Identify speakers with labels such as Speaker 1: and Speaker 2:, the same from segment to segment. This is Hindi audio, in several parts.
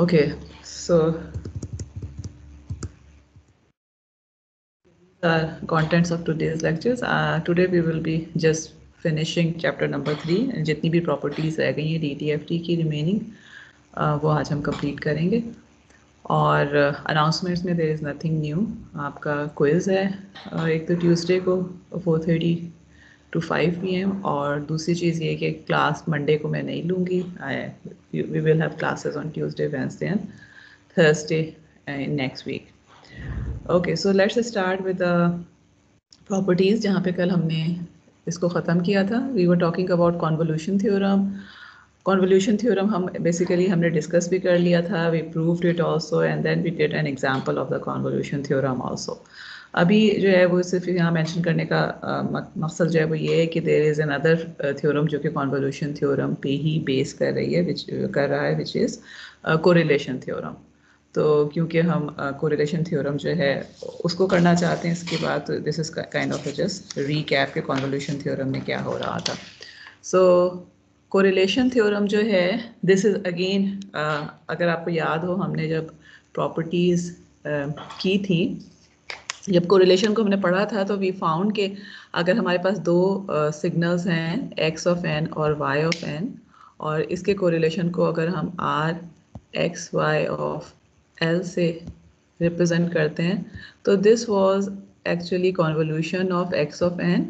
Speaker 1: Okay, so the contents of today's lectures. Today we will be just finishing chapter number 3 and जितनी भी properties रह गई हैं DTFT की remaining वो आज हम complete करेंगे. और announcements में there is nothing new. आपका quiz है एक तो Tuesday को 4:30 to 5 PM और दूसरी चीज़ ये कि क्लास मंडे को मैं नहीं लूँगी. We will have classes on Tuesday, Wednesday and Thursday in next week. Okay, so let's start with the properties जहाँ पे कल हमने इसको ख़त्म किया था. We were talking about convolution theorem. Convolution theorem हम basically हमने discuss भी कर लिया था. We proved it also and then we did an example of the convolution theorem also. अभी जो है वो सिर्फ यहाँ मेंशन करने का मकसद जो है वो ये है कि there is another theorem जो कि convolution theorem पे ही बेस कर रही है which is correlation theorem. तो क्योंकि हम कोरिलेशन थ्योरम जो है उसको करना चाहते हैं इसके बाद this is kind of just recap के कॉन्वोल्यूशन थ्योरम में क्या हो रहा था. सो कोरिलेशन थ्योरम जो है दिस इज अगेन अगर आपको याद हो हमने जब प्रॉपर्टीज की थी जब कोरिलेशन को हमने पढ़ा था तो वी फाउंड के अगर हमारे पास दो सिग्नल्स हैं x ऑफ n और y ऑफ n और इसके कोरिलेशन को अगर हम r x y of L से रिप्रेजेंट करते हैं तो this was actually convolution of x of n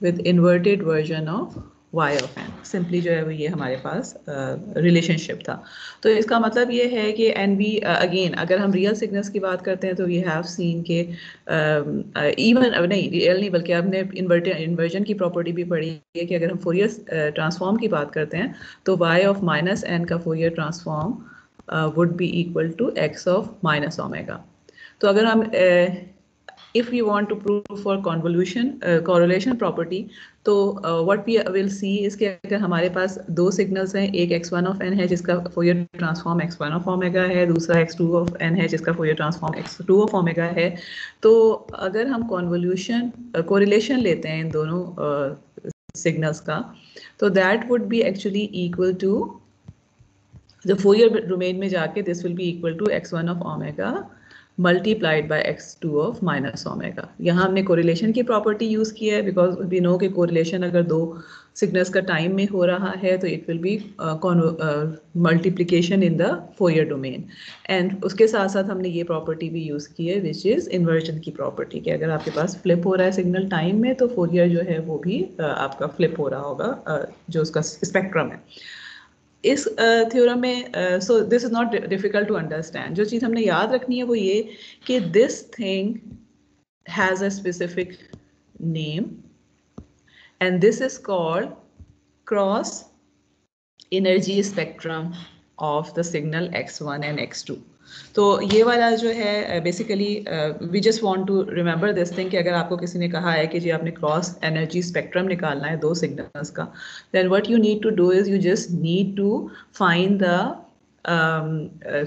Speaker 1: with inverted version of y of n. Simply जो है वो ये हमारे पास रिलेशनशिप था. तो इसका मतलब ये है कि एंड वी अगेन अगर हम रियल सिग्नल्स की बात करते हैं तो वी हैव सीन के इवन नहीं रियल नहीं बल्कि आपने इन्वर्जन की प्रॉपर्टी भी पढ़ी है कि अगर हम फोरियर ट्रांसफॉर्म की बात करते हैं तो y ऑफ माइनस n का Fourier transform would be equal to x of minus omega. तो अगर हम if we want to prove for convolution correlation property तो what we will see is कि अगर हमारे पास दो सिग्नल्स हैं एक x1 of n है जिसका Fourier transform x1 of omega है दूसरा x2 of n है जिसका Fourier transform x2 of omega है तो अगर हम कॉन्वोल्यूशन कोरिलेशन लेते हैं इन दोनों सिग्नल्स का तो that would be actually equal to the Fourier domain में जाके this will be equal to x1 of omega multiplied by x2 of minus omega. यहाँ हमने correlation की property use की है because we know कि correlation अगर दो signals का time में हो रहा है तो it will be multiplication in the Fourier domain. And उसके साथ साथ हमने ये property भी use की है which is inversion की property कि अगर आपके पास flip हो रहा है signal time में तो Fourier जो है वो भी आपका flip हो रहा होगा जो उसका spectrum है. इस थ्योरम में so this is not difficult to understand. जो चीज़ हमने याद रखनी है वो ये कि this thing has a specific name and this is called cross energy spectrum of the signal x1 and x2. तो ये वाला जो है basically we just want to remember this thing कि अगर आपको किसी ने कहा है कि जी आपने क्रॉस एनर्जी स्पेक्ट्रम निकालना है दो सिग्नल्स का then what you need to do is you just need to find the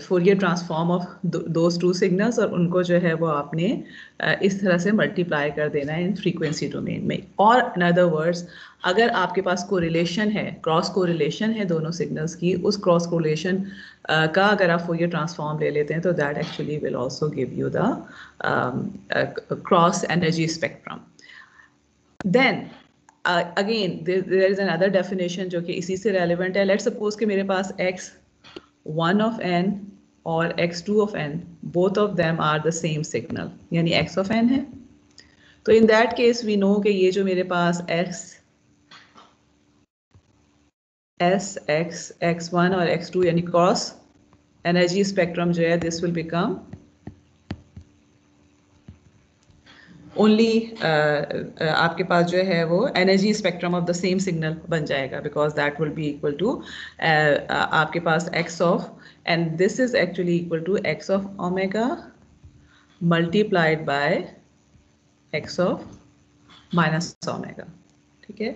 Speaker 1: Fourier transform of those two signals और उनको जो है वो आपने इस तरह से मल्टीप्लाई कर देना है इन फ्रीक्वेंसी डोमेन में. और इन अदर वर्ड्स अगर आपके पास कोरिलेशन है क्रॉस कोरिलेशन है दोनों सिग्नल्स की उस क्रॉस कोरिलेशन का अगर आप फोरियर ट्रांसफॉर्म ले लेते हैं तो that actually will also give you the cross energy spectrum. Then again there is another definition जो कि इसी से रेलिवेंट है. लेट्स सपोज कि मेरे पास x1 of n और x2 of n both of them are the same signal यानी x of n है. तो in that case we know कि ये जो मेरे पास x1 और x2 यानी क्रॉस एनर्जी स्पेक्ट्रम जो है दिस विल बिकम ओनली आपके पास जो है वो energy spectrum of the same signal बन जाएगा because that will be equal to आपके पास x of and this is actually equal to x of omega multiplied by x of minus omega. ठीक है.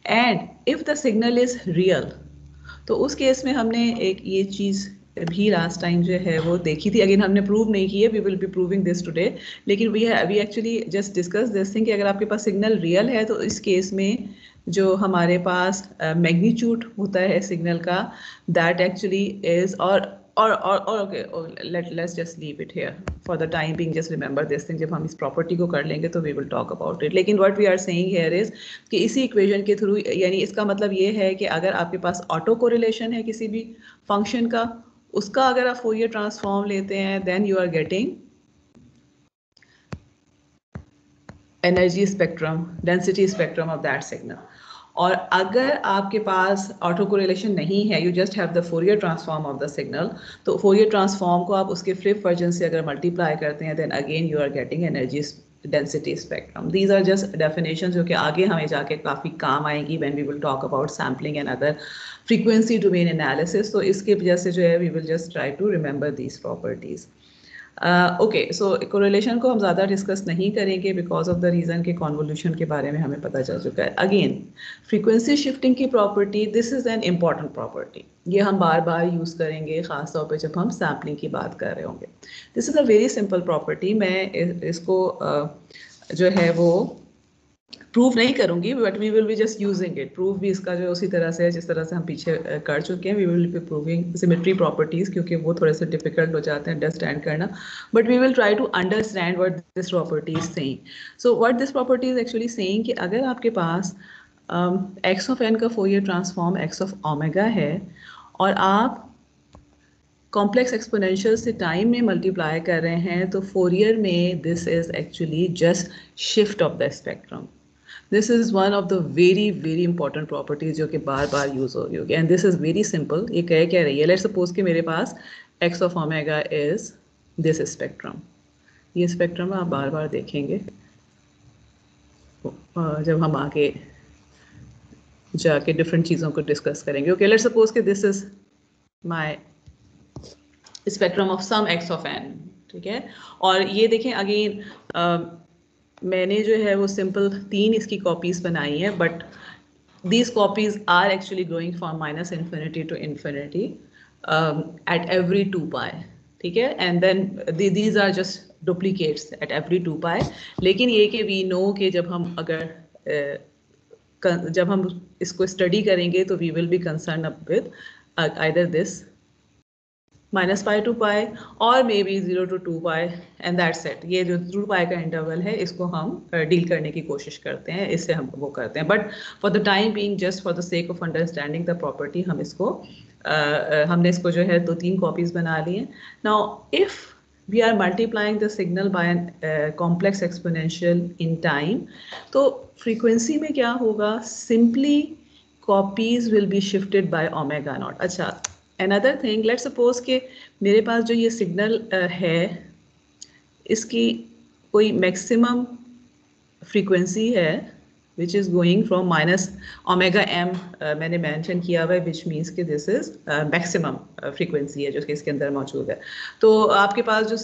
Speaker 1: And if the signal is real तो उस केस में हमने एक ये चीज़ भी लास्ट टाइम जो है वो देखी थी. अगेन हमने प्रूव नहीं की है we will be proving this today लेकिन we actually just discuss this thing कि अगर आपके पास सिग्नल रियल है तो इस केस में जो हमारे पास मैग्नीट्यूड होता है सिग्नल का दैट एक्चुअली इज और okay, let's just leave it here for the time being. Just remember this thing, जब हम इस property को कर लेंगे तो we will talk about it. लेकिन what we are saying here is कि इसी equation के through, यानी इसका मतलब ये है कि अगर आपके पास auto correlation है किसी भी function का, उसका अगर आप Fourier transform लेते हैं, then you are getting energy spectrum, density spectrum of that signal. और अगर आपके पास ऑटो कोरिलेशन नहीं है, you just have the Fourier transform of the signal, तो फोरियर ट्रांसफॉर्म को आप उसके फ्लिप वर्जन से अगर मल्टीप्लाई करते हैं, then again you are getting energy density spectrum. These are just definition जो कि आगे हमें जाके काफ़ी काम आएंगी when we will talk about sampling and other frequency domain analysis. तो इसके वजह से जो है we will just try to remember these properties. Okay, so correlation को हम ज़्यादा डिस्कस नहीं करेंगे बिकॉज ऑफ द रीज़न के कॉन्वोल्यूशन के बारे में हमें पता चल चुका है. अगेन फ्रीक्वेंसी शिफ्टिंग की property, this is an important property. ये हम बार बार यूज़ करेंगे ख़ास तौर पे जब हम सैम्पलिंग की बात कर रहे होंगे. This is a very simple property. मैं इसको जो है वो प्रूव नहीं करूंगी, but we will be just using it. Prove भी इसका जो उसी तरह से है जिस तरह से हम पीछे कर चुके हैं. We will be proving symmetry properties, क्योंकि वो थोड़े से डिफिकल्ट हो जाते हैं अंडरस्टैंड करना, but we will try to understand what this property is saying. So what this property is actually saying कि अगर आपके पास एक्स ऑफ एन का Fourier transform x of omega है और आप कॉम्प्लेक्स एक्सपोनेंशियल से टाइम में मल्टीप्लाई कर रहे हैं, तो फोरियर में this is actually just shift of the spectrum. This is one of the very important properties जो कि बार बार यूज हो रही होगी. And this is very simple. ये कह क्या रही है, लेट्स सपोज कि मेरे पास x of omega is this spectrum. ये स्पेक्ट्रम आप बार बार देखेंगे जब हम आगे जाके डिफरेंट चीज़ों को डिस्कस करेंगे. ओके, लेट्स सपोज कि this is my spectrum of some x of n. ठीक है, और ये देखें अगेन मैंने जो है वो सिंपल 3 इसकी कॉपीज बनाई हैं, but these copies are actually going from minus infinity to infinity at every 2 pi. ठीक है, and then these are just duplicates at every 2 pi. लेकिन ये कि वी नो कि जब हम इसको स्टडी करेंगे तो we will be concern up with either this minus pi to pi और maybe 0 to 2 pi, and that's it. ये जो 2 पाई का इंटरवल है, इसको हम डील करने की कोशिश करते हैं, इससे हम वो करते हैं. But for the time being, just for the sake of understanding the property, हमने इसको जो है 2-3 कॉपीज बना ली हैं. Now if we are multiplying the signal by an complex exponential in time, तो फ्रीक्वेंसी में क्या होगा, simply copies will be shifted by omega naught. अच्छा, another thing, let's suppose कि मेरे पास जो ये सिग्नल है, इसकी कोई मैक्सिमम फ्रीक्वेंसी है which is going from minus omega m, मैंने मेंशन किया हुआ है, which means कि this is मैक्सिमम फ्रीक्वेंसी है जो कि इसके अंदर मौजूद है. तो आपके पास जो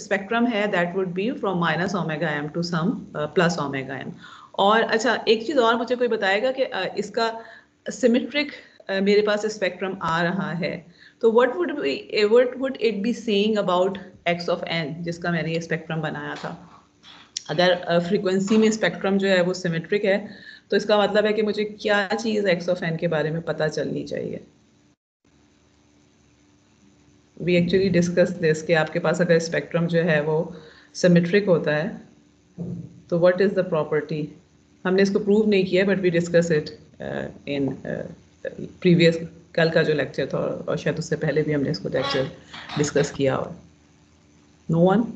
Speaker 1: स्पेक्ट्रम है that would be from minus omega m to some plus omega m. और अच्छा, एक चीज़ और मुझे कोई बताएगा कि इसका सिमेट्रिक मेरे पास स्पेक्ट्रम आ रहा है, तो what would it be saying about x of n जिसका मैंने ये स्पेक्ट्रम बनाया था. अगर फ्रीक्वेंसी में स्पेक्ट्रम जो है वो सिमेट्रिक है, तो इसका मतलब है कि मुझे क्या चीज़ x of n के बारे में पता चलनी चाहिए. वी एक्चुअली डिस्कस दिस कि आपके पास अगर स्पेक्ट्रम जो है वो सिमेट्रिक होता है, तो व्हाट इज़ द प्रॉपर्टी. हमने इसको प्रूव नहीं किया, but we discuss it in previous कल का जो लेक्चर था, और शायद उससे पहले भी हमने इसको लेक्चर डिस्कस किया हो. No one.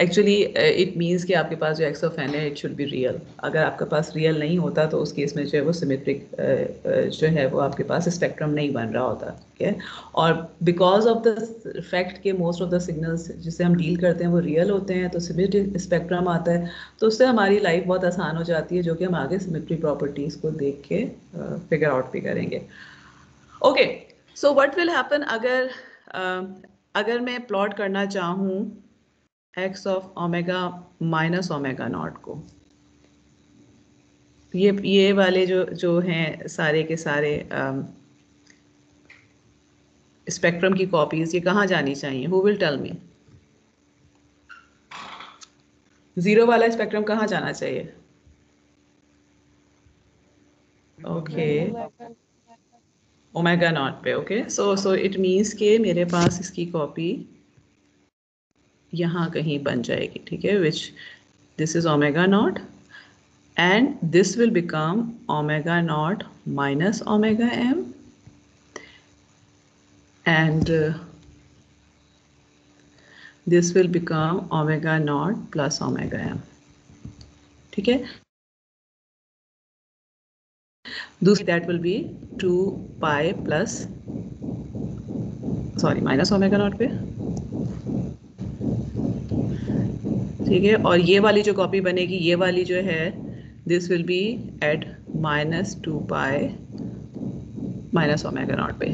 Speaker 1: Actually it means कि आपके पास जो एक्स ऑफ एन है, इट शुड बी रियल. अगर आपके पास रियल नहीं होता, तो उस केस में जो है वो सिमेट्रिक जो है वो आपके पास स्पेक्ट्रम नहीं बन रहा होता. ठीक है, और बिकॉज ऑफ द फैक्ट कि मोस्ट ऑफ द सिग्नल्स जिससे हम डील करते हैं वो रियल होते हैं, तो सिमेट्रिक स्पेक्ट्रम आता है, तो उससे हमारी लाइफ बहुत आसान हो जाती है, जो कि हम आगे सिमेट्री प्रॉपर्टीज़ को देख के फिगर आउट भी करेंगे. Okay, so what will happen अगर मैं प्लॉट करना चाहूँ x of omega minus omega not को. ये वाले जो हैं सारे के सारे स्पेक्ट्रम की कॉपीज, ये कहाँ जानी चाहिए? हु विल टेल मी. 0 वाला स्पेक्ट्रम कहाँ जाना चाहिए? ओके, ओमेगा नॉट पे। ओके, सो इट मीन्स के मेरे पास इसकी कॉपी यहाँ कहीं बन जाएगी, ठीक है, which this is omega naught and this will become omega naught minus omega m, and this will become omega naught plus omega m, ठीक है। दूसरी that will be 2 pi plus minus omega naught पे, ठीक है। और ये वाली जो कॉपी बनेगी, ये वाली जो है, this will be at minus 2 pi minus omega naught पे,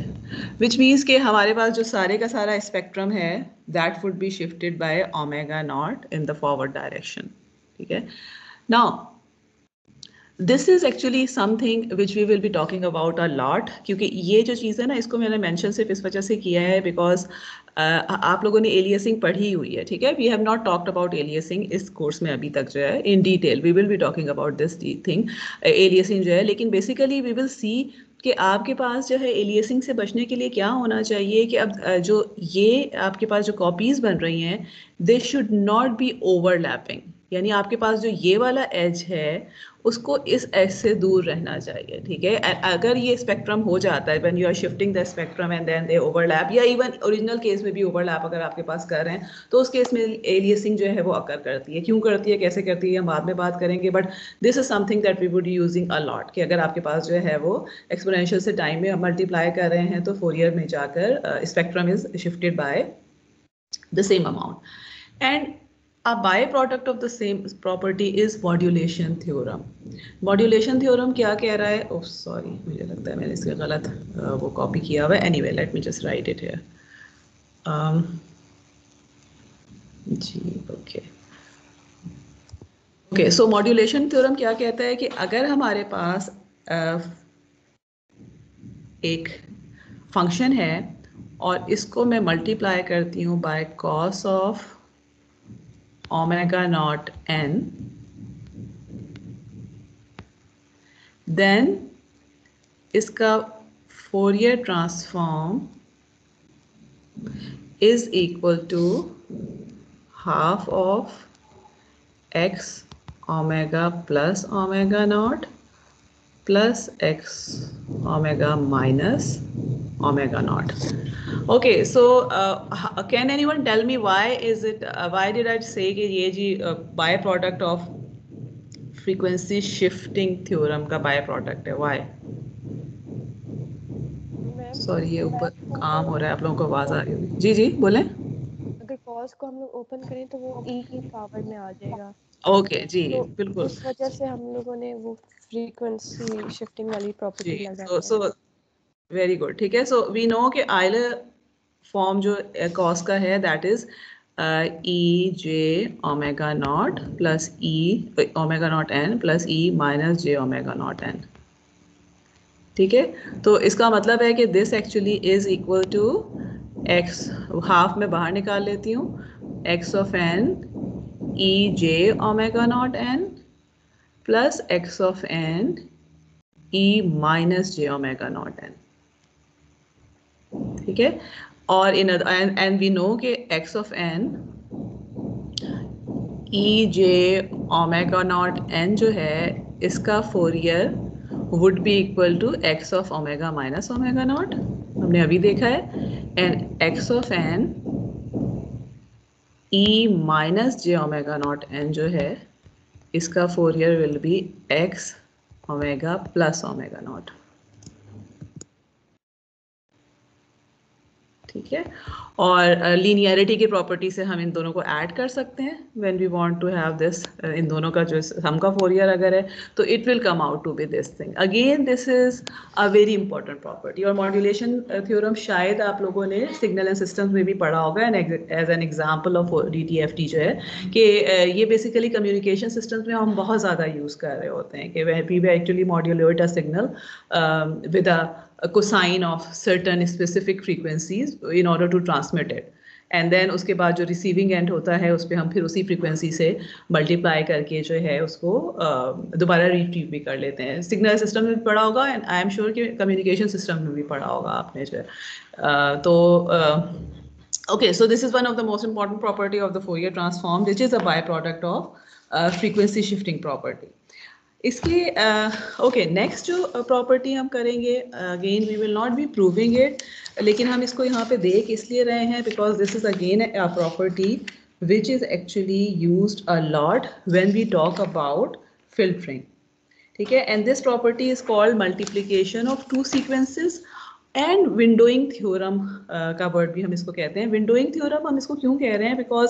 Speaker 1: विच मीन्स के हमारे पास जो सारे का सारा स्पेक्ट्रम है that would be shifted by omega naught in the forward direction, ठीक है। Now this is actually something which we will be talking about a lot, क्योंकि ये जो चीज़ है ना, इसको मैंने मेंशन सिर्फ इस वजह से किया है बिकॉज आप लोगों ने एलियसिंग पढ़ी हुई है, ठीक है। We have not talked about aliasing इस कोर्स में अभी तक जो है in detail, we will be talking about this thing aliasing जो है, लेकिन बेसिकली वी विल सी कि आपके पास जो है एलियसिंग से बचने के लिए क्या होना चाहिए कि अब जो ये आपके पास जो कॉपीज़ बन रही हैं they should not be overlapping, यानी आपके पास जो ये वाला एज है उसको इस एज से दूर रहना चाहिए, ठीक है। अगर ये स्पेक्ट्रम हो जाता है when you are shifting the spectrum and then they overlap, या इवन ओरिजिनल केस में भी ओवरलैप अगर आपके पास कर रहे हैं तो उस केस में एलियसिंग जो है वो अकर करती है। क्यों करती है, कैसे करती है, हम बाद में बात करेंगे, but this is something that we would using a lot, कि अगर आपके पास जो है वो एक्सपोनेंशियल से टाइम में मल्टीप्लाई कर रहे हैं तो फोरियर में जाकर spectrum is shifted by the same amount. And a byproduct of the same property is modulation theorem. Modulation theorem क्या कह रहा है, oh sorry, मुझे लगता है मैंने इसका गलत वो कॉपी किया हुआ है, anyway let me just write it here. Ji okay, so modulation theorem क्या कहता है कि अगर हमारे पास एक फंक्शन है और इसको मैं मल्टीप्लाई करती हूँ by cos of omega naught n, then इसका Fourier transform is equal to half of x omega plus omega naught plus x omega minus omega naught. Okay, so can anyone tell me why is it why did I say कि ये जी byproduct of frequency shifting theorem का byproduct है, why? Sorry, ये ऊपर काम हो रहा है, आप लोगों को आवाज आ रही होगी। जी जी बोलें।
Speaker 2: अगर cos को हम लोग ओपन करें तो वो e की पावर में आ जाएगा।
Speaker 1: ओके जी,
Speaker 2: तो
Speaker 1: बिल्कुल,
Speaker 2: उस वजह से हम लोगों ने वो फ्रीक्वेंसी शिफ्टिंग वाली प्रॉपर्टी लगाई
Speaker 1: सो वेरी गुड, ठीक है। सो वी नो कि आइलर फॉर्म जो कॉस का है that is e j omega naught plus e omega naught n plus e minus j omega naught n, ठीक है। तो इसका मतलब है कि this actually is equal to x, half में बाहर निकाल लेती हूँ, x of n e j omega naught n plus x of n e minus j omega naught n, ठीक है। और इन एंड वी नो कि x of n e j omega naught n जो है इसका Fourier would be equal to x of omega minus omega naught, हमने अभी देखा है, and x of n e minus j omega naught n जो है इसका Fourier will be x omega plus omega naught, ठीक है। और लीनियरिटी की प्रॉपर्टी से हम इन दोनों को ऐड कर सकते हैं when we want to have this, इन दोनों का जो सम का फोरियर अगर है तो it will come out to be this thing. Again this is a very important property, और मॉड्यूलेशन थ्योरम शायद आप लोगों ने सिग्नल एंड सिस्टम्स में भी पढ़ा होगा as an example of DTFT जो है कि ये बेसिकली कम्युनिकेशन सिस्टम्स में हम बहुत ज़्यादा यूज़ कर रहे होते हैं कि we actually modulate a signal with a cosine of certain specific frequencies in order to transmit it. And then उसके बाद जो रिसीविंग एंड होता है उस पर हम फिर उसी फ्रीक्वेंसी से मल्टीप्लाई करके जो है उसको दोबारा रिट्रीव भी कर लेते हैं। सिग्नल सिस्टम में भी पढ़ा होगा एंड आई एम श्योर कि कम्युनिकेशन सिस्टम में भी पढ़ा होगा आपने जो है। तो okay, so this is one of the most important property of the Fourier transform, which is a byproduct of frequency shifting property. इसके ओके नेक्स्ट जो प्रॉपर्टी हम करेंगे, again we will not be proving it, लेकिन हम इसको यहाँ पे देख इसलिए रहे हैं because this is again a property which is actually used a lot when we talk about filtering, ठीक है। And this property is called multiplication of two sequences and windowing theorem का वर्ड भी हम इसको कहते हैं। विंडोइंग थ्योरम हम इसको क्यों कह रहे हैं, because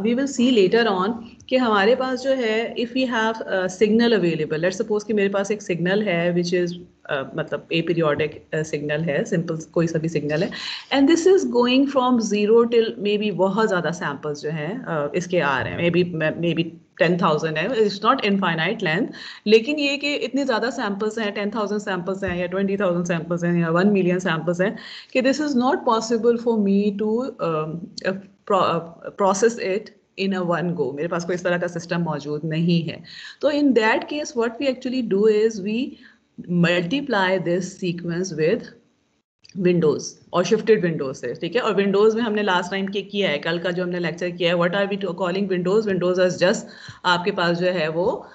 Speaker 1: we will see later on कि हमारे पास जो है if we have signal available, let's suppose कि मेरे पास एक सिग्नल है विच इज़ मतलब ए पीरियोडिक सिग्नल है, सिंपल कोई सा भी सिग्नल है, and this is going from 0 till maybe बहुत ज़्यादा सैम्पल्स जो हैं इसके आ रहे हैं, मे बी 10,000 है, इट्स नॉट इनफाइनाइट लेंथ, लेकिन ये कि इतने ज़्यादा सैम्पल्स हैं, 10,000 सैम्पल्स हैं या 20,000 सैम्पल्स हैं या 1 मिलियन सैम्पल्स हैं, कि this is not possible for me to process it in a one go. मेरे पास कोई इस तरह का सिस्टम मौजूद नहीं है। तो in that case what we actually do is we multiply this sequence with windows और शिफ्टेड विंडोज से, ठीक है। और विंडोज में हमने लास्ट टाइम किया है, कल का जो हमने लेक्चर किया है, what are we calling windows, windows as just आपके पास जो है वो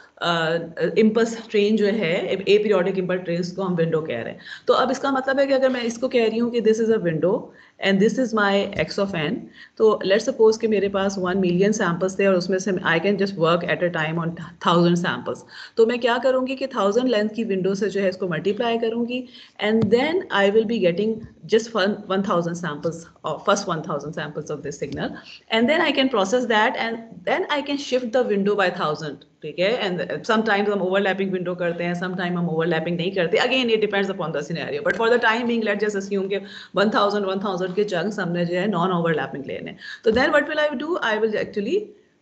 Speaker 1: इम्पल्स ट्रेन जो है, ए पीरियोडिक इम्पल्स ट्रेन को हम विंडो कह रहे हैं। तो अब इसका मतलब है कि अगर मैं इसको कह रही हूँ कि this is a window and this is my x of n, तो लेट्स सपोज कि मेरे पास 1 मिलियन सैम्पल्स थे और उसमें से I can just work at a time on 1000 samples. तो मैं क्या करूँगी कि 1000 लेंथ की विंडो से जो है इसको मल्टीप्लाई करूँगी and then I will be getting just 1,000 samples or first 1,000 samples of this signal, and then I can process that and then I can shift the window by 1,000, ठीक है। and sometimes हम overlapping window करते हैं, sometimes हम overlapping नहीं करते, again it depends upon the scenario, but for the time being let's just assume कि 1,000 के chunks हमने जो है non overlapping लेने। तो then what will I do, I will actually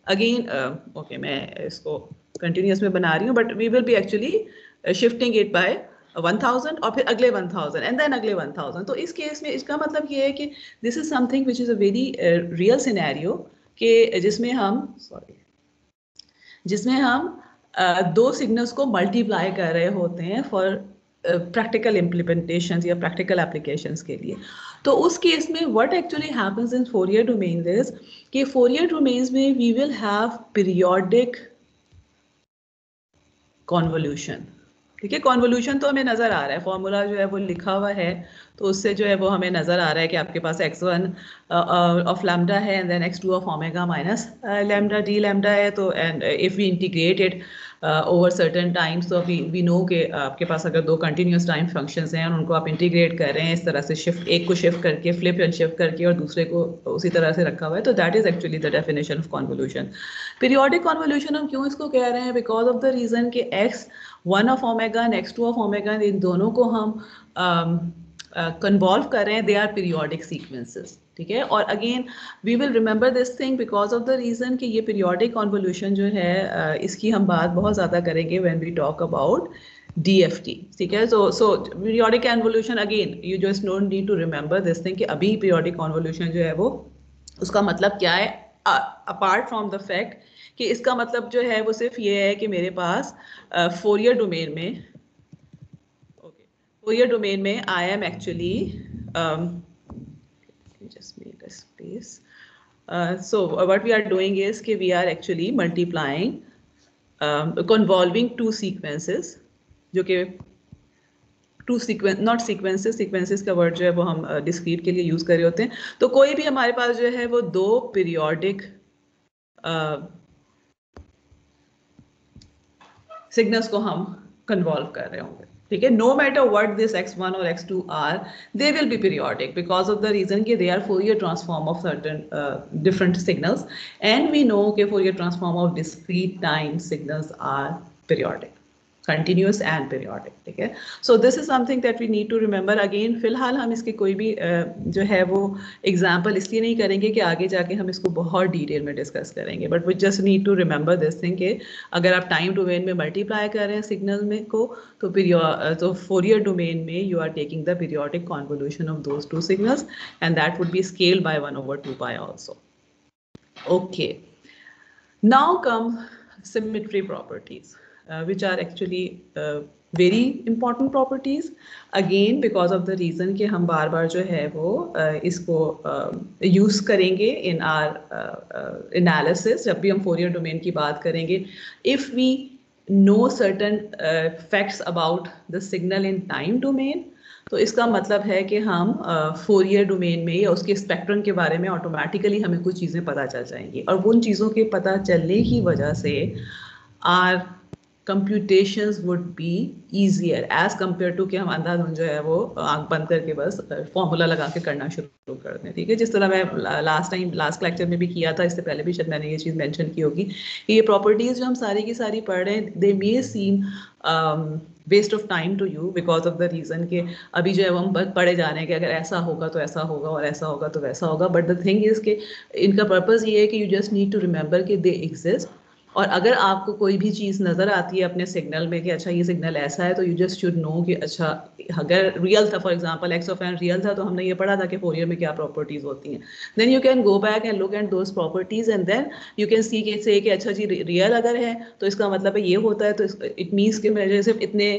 Speaker 1: again okay मैं इसको continuous में बना रही हूँ, but we will be actually shifting it by 1,000 और फिर अगले 1,000 एंड देन अगले 1,000। तो इस केस में इसका मतलब ये है कि this is something which is a very real scenario कि जिसमें हम दो सिग्नल्स को मल्टीप्लाई कर रहे होते हैं फॉर प्रैक्टिकल इम्प्लीमेंटेशंस या प्रैक्टिकल एप्लीकेशंस के लिए। तो उस केस में what actually happens in Fourier domains is कि फोरियर डोमेन्स में we will have periodic convolution, ठीक है। कॉन्वोल्यूशन तो हमें नज़र आ रहा है, फॉर्मूला जो है वो लिखा हुआ है, तो उससे जो है वो हमें नज़र आ रहा है कि आपके पास x1 ऑफ लैम्डा है and then x2 of omega minus lambda d lambda है। तो and if we integrate it over certain times, तो वी नो कि आपके पास अगर दो कंटिन्यूस टाइम फंक्शंस हैं और उनको आप इंटीग्रेट कर रहे हैं इस तरह से, शिफ्ट एक को शिफ्ट करके, फ्लिप एंड शिफ्ट करके और दूसरे को उसी तरह से रखा हुआ है, तो that is actually the definition of convolution. Periodic convolution हम क्यों इसको कह रहे हैं, बिकॉज ऑफ द रीज़न कि x1 of omega and x2 of omega, इन दोनों को हम कन्वॉल्व कर रहे हैं, दे आर पीरियोडिक सीक्वेंसेस, ठीक है। और again we will remember this thing because of the reason कि ये पीरियोडिक कॉन्वोल्यूशन जो है इसकी हम बात बहुत ज़्यादा करेंगे when we talk about DFT, ठीक है। So periodic convolution, again you just don't need to remember this thing कि अभी पीरियोडिक कॉन्वोल्यूशन जो है वो उसका मतलब क्या है, अपार्ट फ्रॉम द फैक्ट कि इसका मतलब जो है वो सिर्फ ये है कि मेरे पास फोरियर डोमेन में, फोरियर डोमेन में I am actually just make a space. So what we are doing is कि we are actually multiplying, convolving two sequences, जो कि two sequence, not sequences, sequences का वर्ड जो है वो हम डिस्क्रीट के लिए यूज कर रहे होते हैं। तो कोई भी हमारे पास जो है वो दो पीरियोडिक सिग्नल्स को हम कन्वॉल्व कर रहे होंगे, ठीक है। No matter what this x1 और x2 are, they will be periodic because of the reason कि they are Fourier transform of certain different signals and we know कि Fourier transform of discrete time signals are periodic. Continuous and periodic, ठीक है। So this is something that we need to remember. Again फिलहाल हम इसके कोई भी जो है वो एग्जाम्पल इसलिए नहीं करेंगे कि आगे जाके हम इसको बहुत डिटेल में डिस्कस करेंगे, but we just need to remember this thing कि अगर आप टाइम डोमेन में मल्टीप्लाई कर रहे हैं सिग्नल में को, तो फोरियर डोमेन में you are taking the periodic convolution of those two signals and that would be scaled by 1/2 also. Okay, now come symmetry properties, which are actually very important properties, again because of the reason कि हम बार बार जो है वो इसको use करेंगे in our analysis जब भी हम Fourier domain की बात करेंगे। if we know certain facts about the signal in time domain, तो इसका मतलब है कि हम फोरियर डोमेन में या उसके स्पेक्ट्रम के बारे में ऑटोमेटिकली हमें कुछ चीज़ें पता चल जाएंगी, और उन चीज़ों के पता चलने की वजह से are computations would be easier as compared to कि हम अंधाधुंध जो है वो आंख बंद करके बस फॉर्मूला लगा के करना शुरू कर दें, ठीक है। जिस तरह मैं लास्ट लेक्चर में भी किया था, इससे पहले भी शायद मैंने ये चीज़ मेंशन की होगी, ये प्रॉपर्टीज जो हम सारी की सारी पढ़ रहे हैं, they may seem waste of time to you because of the reason कि अभी जो है हम पढ़े जा रहे हैं कि अगर ऐसा होगा तो ऐसा होगा और ऐसा होगा तो वैसा होगा, बट द थिंग इज़ कि इनका पर्पज़ ये है कि you just need to remember कि दे एग्जिस्ट। और अगर आपको कोई भी चीज़ नज़र आती है अपने सिग्नल में कि अच्छा ये सिग्नल ऐसा है, तो यू जस्ट शुड नो कि अच्छा अगर रियल था, for example x of n real था, तो हमने ये पढ़ा था कि फोरियर में क्या प्रॉपर्टीज़ होती हैं। Then you can go back and look at those properties and then you can see के से कि अच्छा जी रियल अगर है तो इसका मतलब है ये होता है, तो इट मीन्स कि मुझे सिर्फ इतने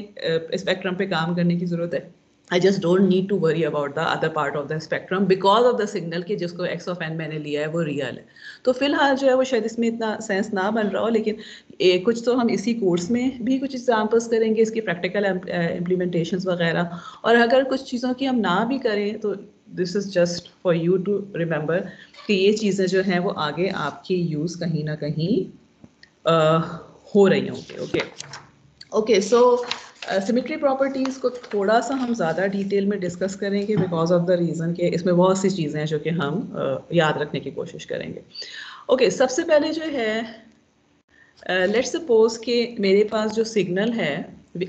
Speaker 1: स्पेक्ट्रम पे काम करने की ज़रूरत है। I just don't need to worry about the other part of the spectrum because of the signal कि जिसको x of n मैंने लिया है वो रियल है। तो फिलहाल जो है वो शायद इसमें इतना सेंस ना बन रहा हो, लेकिन कुछ तो हम इसी कोर्स में भी कुछ एग्जाम्पल्स करेंगे इसकी प्रैक्टिकल इम्प्लीमेंटेशंस वगैरह, और अगर कुछ चीज़ों की हम ना भी करें तो this is just for you to remember कि ये चीज़ें जो हैं वो आगे आपकी यूज़ कहीं ना कहीं हो रही होंगी। ओके ओके, सो सिमेट्री प्रॉपर्टीज़ को थोड़ा सा हम ज़्यादा डिटेल में डिस्कस करेंगे बिकॉज ऑफ द रीज़न कि इसमें बहुत सी चीज़ें हैं जो कि हम याद रखने की कोशिश करेंगे। ओके, सबसे पहले जो है लेट्स सपोज कि मेरे पास जो सिग्नल है,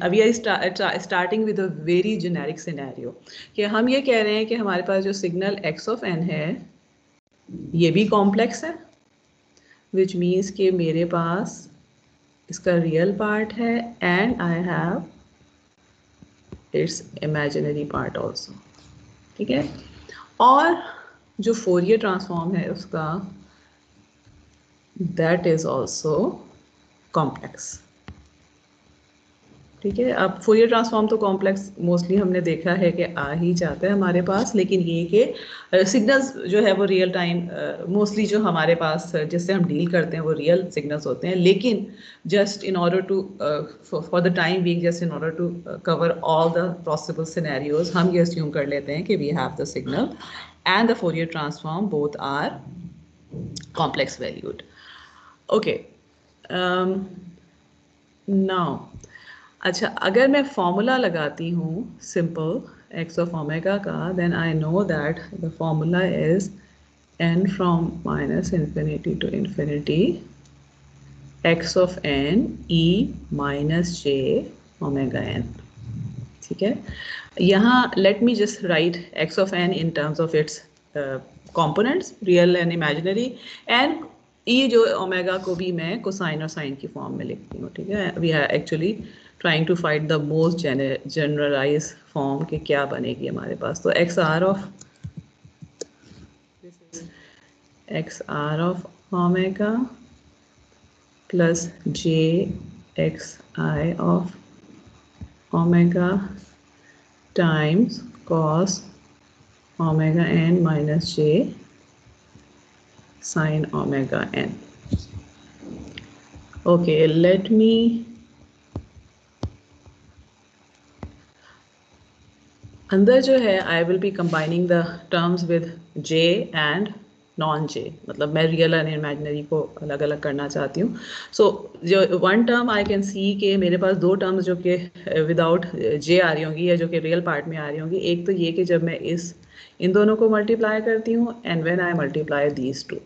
Speaker 1: अभी I starting with a very generic scenario कि हम ये कह रहे हैं कि हमारे पास जो सिग्नल x ऑफ n है ये भी कॉम्प्लेक्स है, विच मीन्स कि मेरे पास इसका रियल पार्ट है and I have it's imaginary part also, ठीक है। और जो फोरियर ट्रांसफॉर्म है उसका दैट इज ऑल्सो कॉम्प्लेक्स, ठीक है। अब फोरियर ट्रांसफॉर्म तो कॉम्प्लेक्स मोस्टली हमने देखा है कि आ ही जाता है हमारे पास, लेकिन ये कि सिग्नल्स जो है वो रियल टाइम मोस्टली जो हमारे पास जिससे हम डील करते हैं वो रियल सिग्नल्स होते हैं, लेकिन just in order to for the time being, just in order to cover all the possible scenarios, हम ये अस्यूम कर लेते हैं कि we have the signal and the Fourier transform both are complex valued. Okay, now अच्छा, अगर मैं फॉर्मूला लगाती हूँ सिंपल x ऑफ ओमेगा का, then I know that the formula is n from minus infinity to infinity x of n e minus j omega n, ठीक है। यहाँ late me just right x of n in terms of its components real and imaginary, and e जो ओमेगा को भी मैं कोसाइन और साइन की फॉर्म में लिखती हूँ, ठीक है। We are actually trying to find the most generalized form कि क्या बनेगी हमारे पास। तो xr of omega plus jxi of omega times cos omega n minus j sin omega n. Okay, let me अंदर जो है आई will B combining the terms with j and non j, मतलब मैं रियल एंड इमेजिनरी को अलग अलग करना चाहती हूँ। सो जो one term I can see के मेरे पास दो टर्म्स जो कि विदाउट j आ रही होंगी या जो कि रियल पार्ट में आ रही होंगी। एक तो ये कि जब मैं इन दोनों को मल्टीप्लाई करती हूँ and when I multiply these two,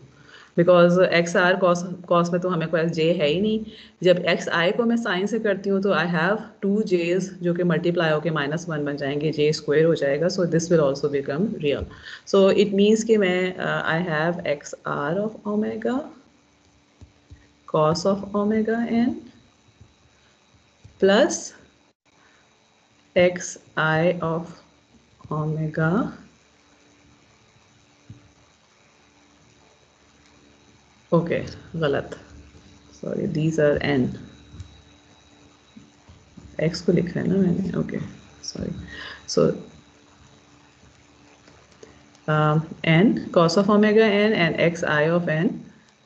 Speaker 1: because x r cos में तो हमें कोई जे है ही नहीं। जब एक्स आई को मैं साइन से करती हूँ तो आई हैव 2 जेज जो कि मल्टीप्लाई होकर -1 बन जाएंगे, जे स्क्वायर हो जाएगा। So this will also become real. So it means कि मैं I have x r of omega cos of omega n plus xi of omega okay गलत, sorry these are n, x को लिखा है ना मैंने, okay sorry। so n cos of omega n and xi of n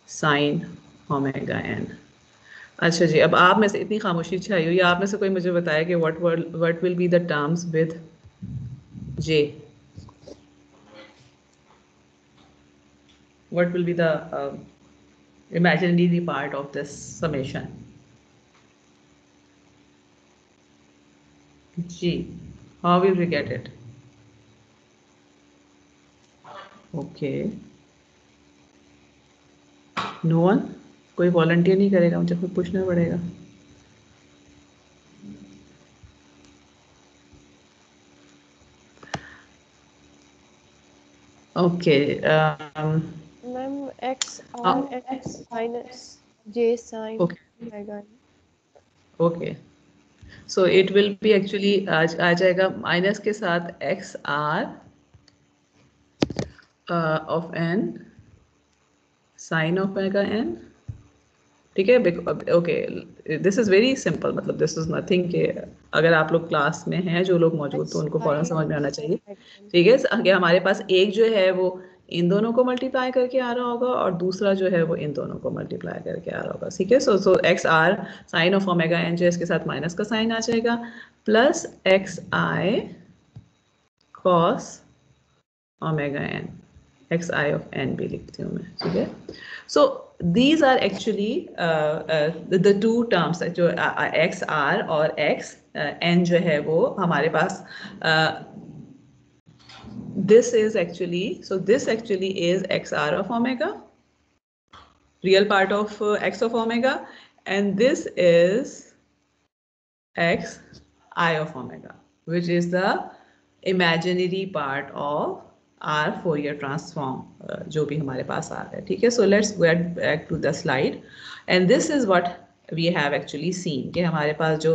Speaker 1: sin omega n। अच्छा जी, अब आप में से इतनी खामोशी छाई हुई, आप में से कोई मुझे बताया कि what will be the terms with j, what will be the imaginary part of this summation? G, how will we get it? Okay, no one, कोई वॉलंटियर नहीं करेगा, मुझे खुद पूछना पड़ेगा। Okay,
Speaker 2: ma'am x r x minus j sin
Speaker 1: okay,
Speaker 2: omega।
Speaker 1: okay, so it will be actually आ जाएगा माइनस के साथ x r of n sine of omega n, ठीक है। Okay, this is very simple, मतलब दिस इज नथिंग के अगर आप लोग क्लास में हैं, जो लोग मौजूद, तो उनको फौरन समझ में आना चाहिए, ठीक है। आगे हमारे पास एक जो है वो इन दोनों को मल्टीप्लाई करके आ रहा होगा और दूसरा जो है वो इन दोनों को मल्टीप्लाई करके आ रहा होगा, ठीक है। So x r sine of omega n जो है इसके साथ माइनस का साइन आ जाएगा, plus x i cos omega n, x i of n भी लिखती हूँ मैं, ठीक है। So these are actually the two terms जो एक्स आर और एक्स एन जो है वो हमारे पास this is actually, so this actually is xr of omega, real part of x of omega, and this is x I of omega, which is the imaginary part of our Fourier transform जो भी हमारे पास आ रहा है, ठीक है। So let's get back to the slide, and this is what we have actually seen कि हमारे पास जो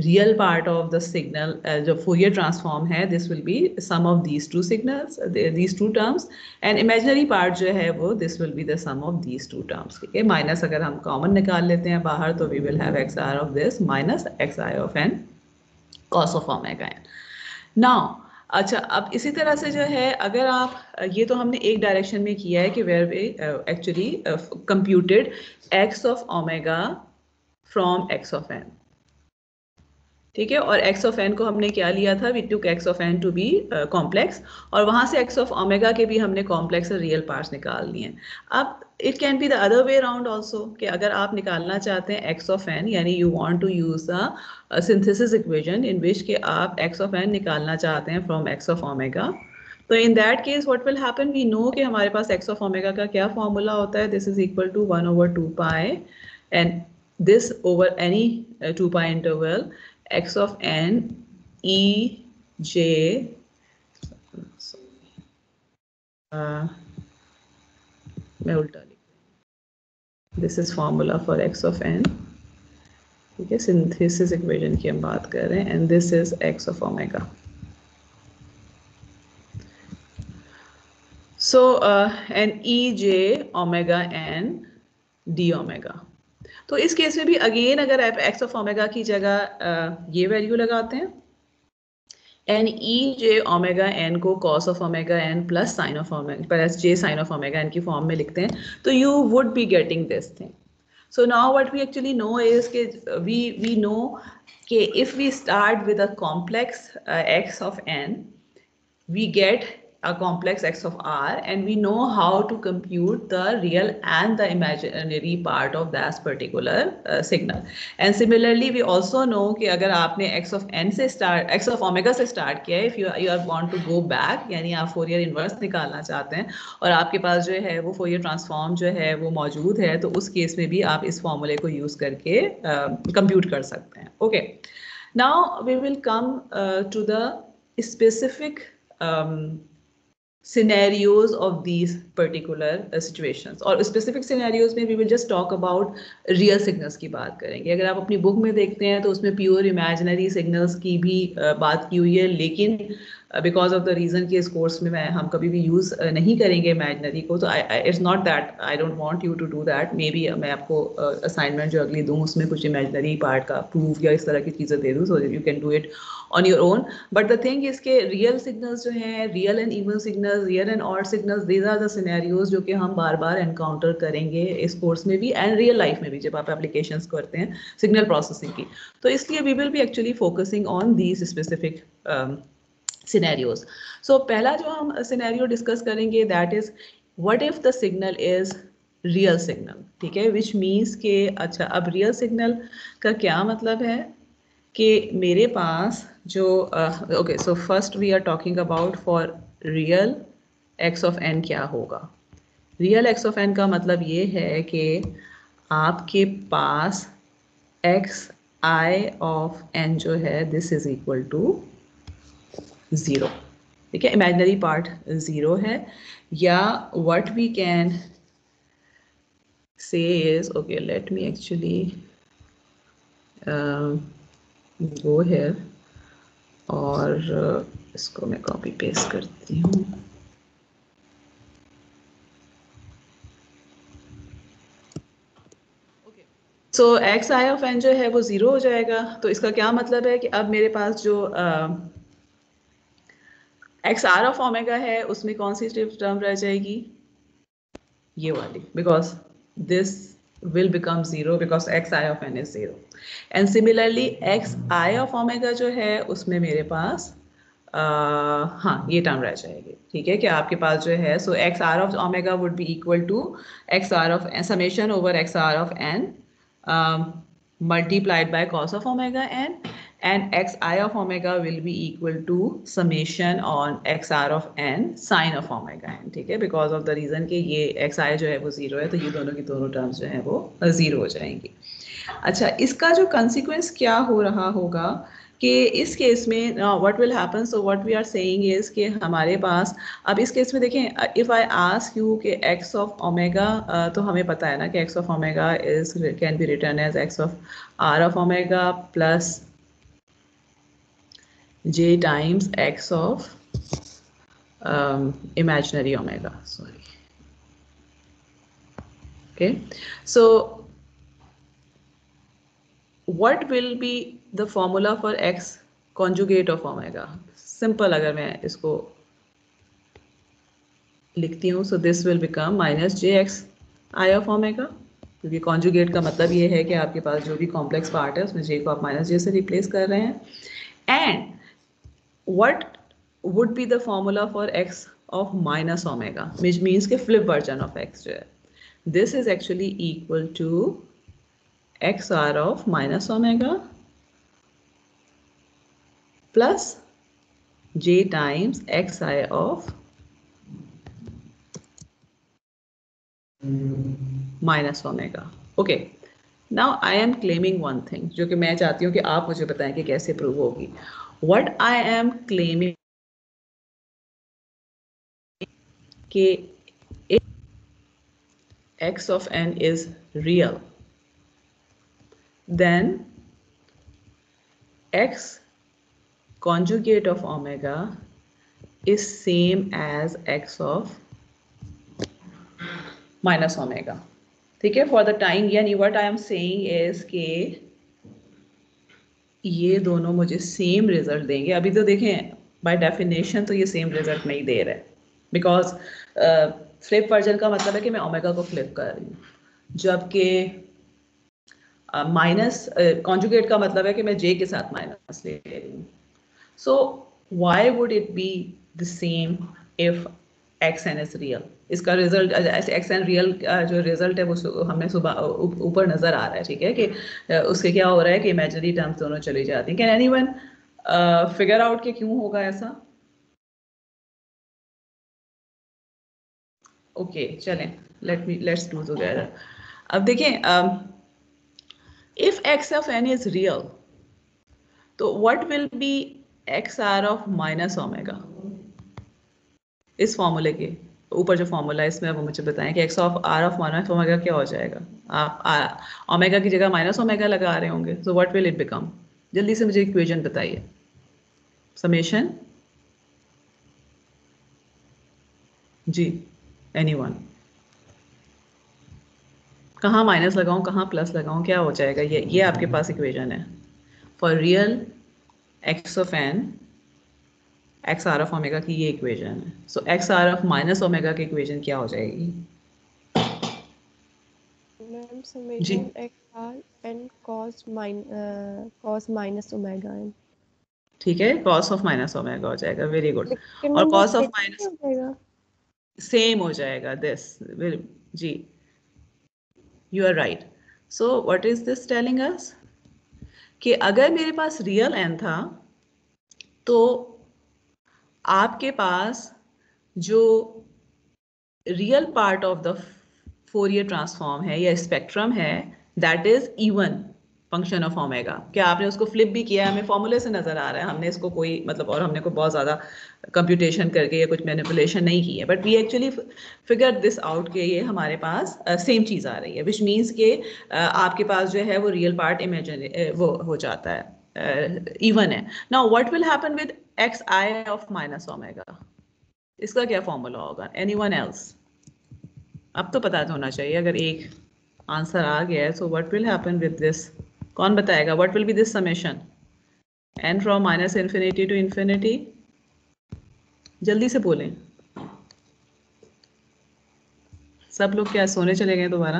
Speaker 1: real part of the signal जो Fourier transform है, this will be sum of these two signals, these two terms, and imaginary part जो है वो this will be the sum of these two terms, ठीक है। माइनस अगर हम कॉमन निकाल लेते हैं बाहर तो we will have xr of this minus xi of n cos of omega n। Now अच्छा, अब इसी तरह से जो है अगर आप ये तो हमने एक डायरेक्शन में किया है कि where we actually computed x of omega from x of n, ठीक है। और एक्स ऑफ एन को हमने क्या लिया था, we took x of n to be complex, और वहां से एक्स ऑफ ओमेगा के भी हमने कॉम्प्लेक्स और रियल पार्ट्स निकाल लिए। अब it can be the other way around also कि अगर आप निकालना चाहते हैं एक्स ऑफ एन, यानी you want to use the synthesis equation in which के आप एक्स ऑफ एन निकालना चाहते हैं फ्रॉम एक्स ऑफ ओमेगा, तो in that case what will happen, we know कि हमारे पास एक्स ऑफ ओमेगा का क्या फॉर्मूला होता है, this is equal to 1/2 pi and this over any 2 pi interval x of n e j मैं उल्टा लिख, this is formula for x of n, ठीक है। सिंथेसिस इक्वेशन की हम बात कर रहे हैं, and this is x of omega। so and e j omega n d omega, तो इस केस में भी अगेन अगर आप एक्स ऑफ ओमेगा की जगह ये वैल्यू लगाते हैं n e j omega n को cos of omega n plus sine of omega plus j sine of omega n की फॉर्म में लिखते हैं, तो you would be getting this thing. So now what we actually know is के वी नो कि if we start with a complex x of n, we get a complex x of r, and we know how to compute the real and the imaginary part of that particular signal. And similarly we also know कि अगर आपने x of n से start, x of omega से start किया है, if you are want to go back, यानी आप फोरियर इनवर्स निकालना चाहते हैं और आपके पास जो है वो फोरियर ट्रांसफॉर्म जो है वो मौजूद है, तो उस केस में भी आप इस फॉर्मूले को यूज करके कंप्यूट कर सकते हैं. Okay, now we will come to the specific scenarios of these particular situations. और specific scenarios में we will just talk about real signals की बात करेंगे. अगर आप अपनी बुक में देखते हैं तो उसमें pure imaginary signals की भी बात की हुई है, लेकिन because of the reason कि इस कोर्स में हम कभी भी यूज नहीं करेंगे imaginary को, तो it's not that I don't want you to do that. Maybe मैं आपको assignment जो अगली दूँ उसमें कुछ imaginary part का proof या इस तरह की चीज़ें दे दूँ, so that you can do it on your own. But the thing is कि real signals जो हैं, real and even signals, real and odd signals, these are the scenarios जो कि हम बार बार encounter करेंगे इस कोर्स में भी and real life में भी जब आप applications करते हैं signal processing की. तो इसलिए we will be actually focusing on these specific scenarios. So पहला जो हम scenario discuss करेंगे that is what if the signal is real signal, ठीक है, which means कि अच्छा अब real signal का क्या मतलब है कि मेरे पास जो okay, so first we are talking about for real x of n क्या होगा. रियल x ऑफ n का मतलब ये है कि आपके पास x i ऑफ n जो है दिस इज इक्वल टू 0, ठीक है, इमेजिनरी पार्ट 0 है, या what we can say is, okay let me actually go here और इसको मैं कॉपी पेस्ट करती हूँ. So x i of n जो है वो 0 हो जाएगा. तो इसका क्या मतलब है कि अब मेरे पास जो एक्स आर ऑफ ओमेगा है उसमें कौन सी टर्म रह जाएगी, ये वाली, because this will become 0 because xi of n is 0. And similarly xi of omega जो है उसमें मेरे पास हाँ ये टर्म रह जाएगी, ठीक है, कि आपके पास जो है so x r of omega would be equal to x r of summation over x r of n multiplied by cos of omega n, and xi of omega will be equal to summation on xr of n sin of omega n, ठीक है, because of the reason कि ये xi जो है वो 0 है, तो ये दोनों की दोनों टर्म्स जो है वो 0 हो जाएंगी. अच्छा, इसका जो consequence क्या हो रहा होगा कि इस केस में what will happen, so what we are saying is कि हमारे पास अब इस केस में देखें, इफ आई आस्क यू कि एक्स ऑफ ओमेगा, तो हमें पता है ना कि x of omega is can be written as x of r of omega plus j times x of imaginary omega, sorry. Okay, so what will be the formula for x conjugate of omega? Simple, अगर मैं इसको लिखती हूँ, so this will become minus jx I of omega, क्योंकि conjugate का मतलब ये है कि आपके पास जो भी complex part है उसमें j को आप minus j से replace कर रहे हैं. And what would be the formula for x of minus omega, which means कि flip version of x जो है, this is actually equal to xr of minus omega plus j times xi of minus omega. Okay, now I am claiming one thing जो कि मैं चाहती हूँ कि आप मुझे बताएं कि कैसे प्रूव होगी. What I am claiming कि if x of n is real, then x conjugate of omega is same as x of minus omega, ठीक है, for the time, यानी what I am saying is कि ये दोनों मुझे सेम रिजल्ट देंगे. अभी तो देखें बाय डेफिनेशन तो ये सेम रिजल्ट नहीं दे रहा है, बिकॉज फ्लिप वर्जन का मतलब है कि मैं ओमेगा को फ्लिप कर रही हूँ, जबकि माइनस कॉन्जुगेट का मतलब है कि मैं जे के साथ माइनस ले रही हूँ. So why would it be the same if x n is real. इसका रिजल्ट एक्स एन रियल का जो रिजल्ट है वो हमें सुबह ऊपर नजर आ रहा है, ठीक है, कि उसके क्या हो रहा है कि इमेजिनरी टर्म्स दोनों चली जाती हैं। कैन एनीवन फिगर आउट कि क्यों होगा ऐसा? ओके चलें, लेट्स डू टुगेदर। अब देखें, if x of n is real तो what will be x r of minus omega? इस फॉर्मूले के ऊपर जो फॉर्मूला है इसमें वो मुझे बताएं कि x of r of minus omega क्या हो जाएगा। आप ओमेगा की जगह माइनस ओमेगा लगा रहे होंगे, so what will it become? जल्दी से मुझे इक्वेशन बताइए। समेशन जी, एनीवन? कहाँ माइनस लगाऊं, कहाँ प्लस लगाऊं, क्या हो जाएगा? ये आपके पास इक्वेशन है for real x of n, x r of omega की ये इक्वेशन है। So x r of minus omega की इक्वेशन क्या हो जाएगी?
Speaker 2: Ma'am summation x r n cos minus omega n.
Speaker 1: ठीक है, कॉस ऑफ माइनस ओमेगा हो जाएगा, वेरी गुड।
Speaker 2: लेकिन
Speaker 1: और
Speaker 2: मैम वो
Speaker 1: कॉस ऑफ
Speaker 2: सेम
Speaker 1: माइनस
Speaker 2: हो जाएगा।
Speaker 1: सेम हो जाएगा दिस, जी, you are right. So what is this telling us कि अगर मेरे पास रियल एन था तो आपके पास जो real part of the Fourier transform है या स्पेक्ट्रम है that is even function of omega. क्या आपने उसको फ्लिप भी किया है? हमें फॉर्मूले से नजर आ रहा है, हमने इसको कोई मतलब और हमने को बहुत ज़्यादा कंप्यूटेशन करके या कुछ मैनिपुलेशन नहीं की है, but we actually figure this out के ये हमारे पास सेम चीज़ आ रही है, विच मीन्स के आपके पास जो है वो रियल पार्ट इमेजिन वो हो जाता है, इवन है। Now what will happen with x i of minus omega? इसका क्या फॉर्मूला होगा? Anyone else? अब तो पता होना चाहिए, अगर एक आंसर आ गया है, so what will happen with this? कौन बताएगा? What will be this summation n from minus infinity to infinity? जल्दी से बोलें, सब लोग क्या सोने चले गए दोबारा?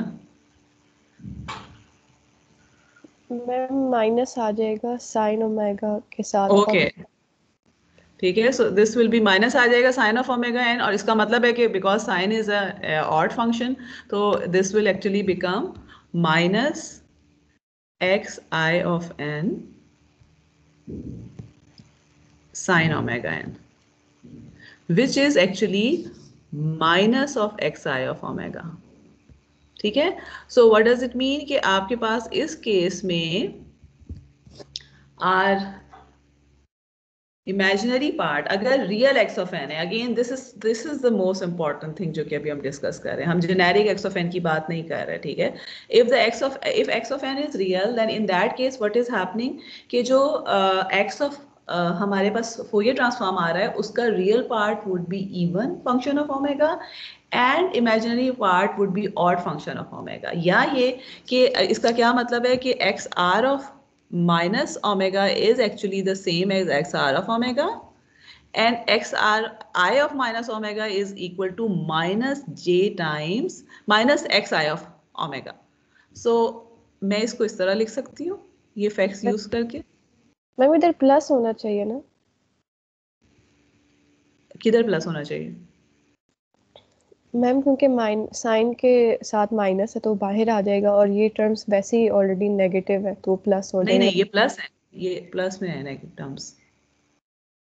Speaker 2: मैम माइनस आ जाएगा साइन ओमेगा के साथ।
Speaker 1: ओके ठीक है, so this will be minus आ जाएगा साइन ऑफ ओमेगा एन, और इसका मतलब है कि because sine is a odd function तो this will actually become minus x i of n sin omega n, which is actually minus of xi of omega। ठीक है, so what does it mean कि आपके पास इस केस में r इमेजिनरी पार्ट अगर रियल एक्स ऑफ एन है, again this is the most important thing जो कि अभी हम डिस्कस कर रहे हैं, हम जेनेरिक एक्स ऑफ एन की बात नहीं कर रहे, ठीक है। If x of n is real then in that case what is happening कि जो एक्स ऑफ हमारे पास फोरियर ट्रांसफॉर्म आ रहा है उसका real part would be even function of omega and imaginary part would be odd function of omega. या ये कि इसका क्या मतलब है कि x r of minus omega is actually the same as xr of omega, and xr I of minus omega is equal to minus j times minus xi of omega। so मैं इसको इस तरह लिख सकती हूँ ये फैक्ट्स यूज करके।
Speaker 2: मैम इधर प्लस होना चाहिए ना?
Speaker 1: किधर प्लस होना चाहिए?
Speaker 2: मैम क्योंकि साइन के साथ माइनस है तो बाहर आ जाएगा और ये टर्म्स वैसे ही ऑलरेडी नेगेटिव है तो प्लस हो
Speaker 1: नहीं
Speaker 2: जाएगा।
Speaker 1: नहीं, ये प्लस है, ये प्लस में है नेगेटिव टर्म्स,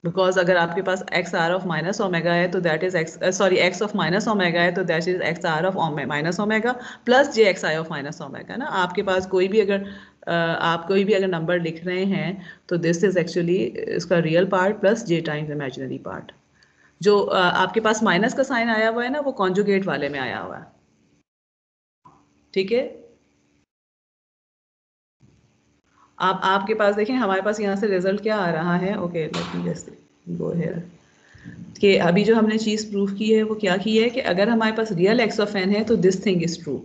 Speaker 1: बिकॉज अगर आपके पास x r of minus omega है तो that is x sorry x of minus omega है तो that is x r of minus omega plus j x i of minus omega ना। आपके पास कोई भी अगर आप कोई भी अगर नंबर लिख रहे हैं तो दिस इज एक्चुअली इसका real part plus j times imaginary part. जो आपके पास माइनस का साइन आया हुआ है ना वो कॉन्जुगेट वाले में आया हुआ है, ठीक है। आपके पास देखें हमारे पास यहाँ से रिजल्ट क्या आ रहा है। Okay let me just go here कि अभी जो हमने चीज़ प्रूव की है वो क्या की है कि अगर हमारे पास रियल एक्स ऑफ एन है तो दिस थिंग इज ट्रू,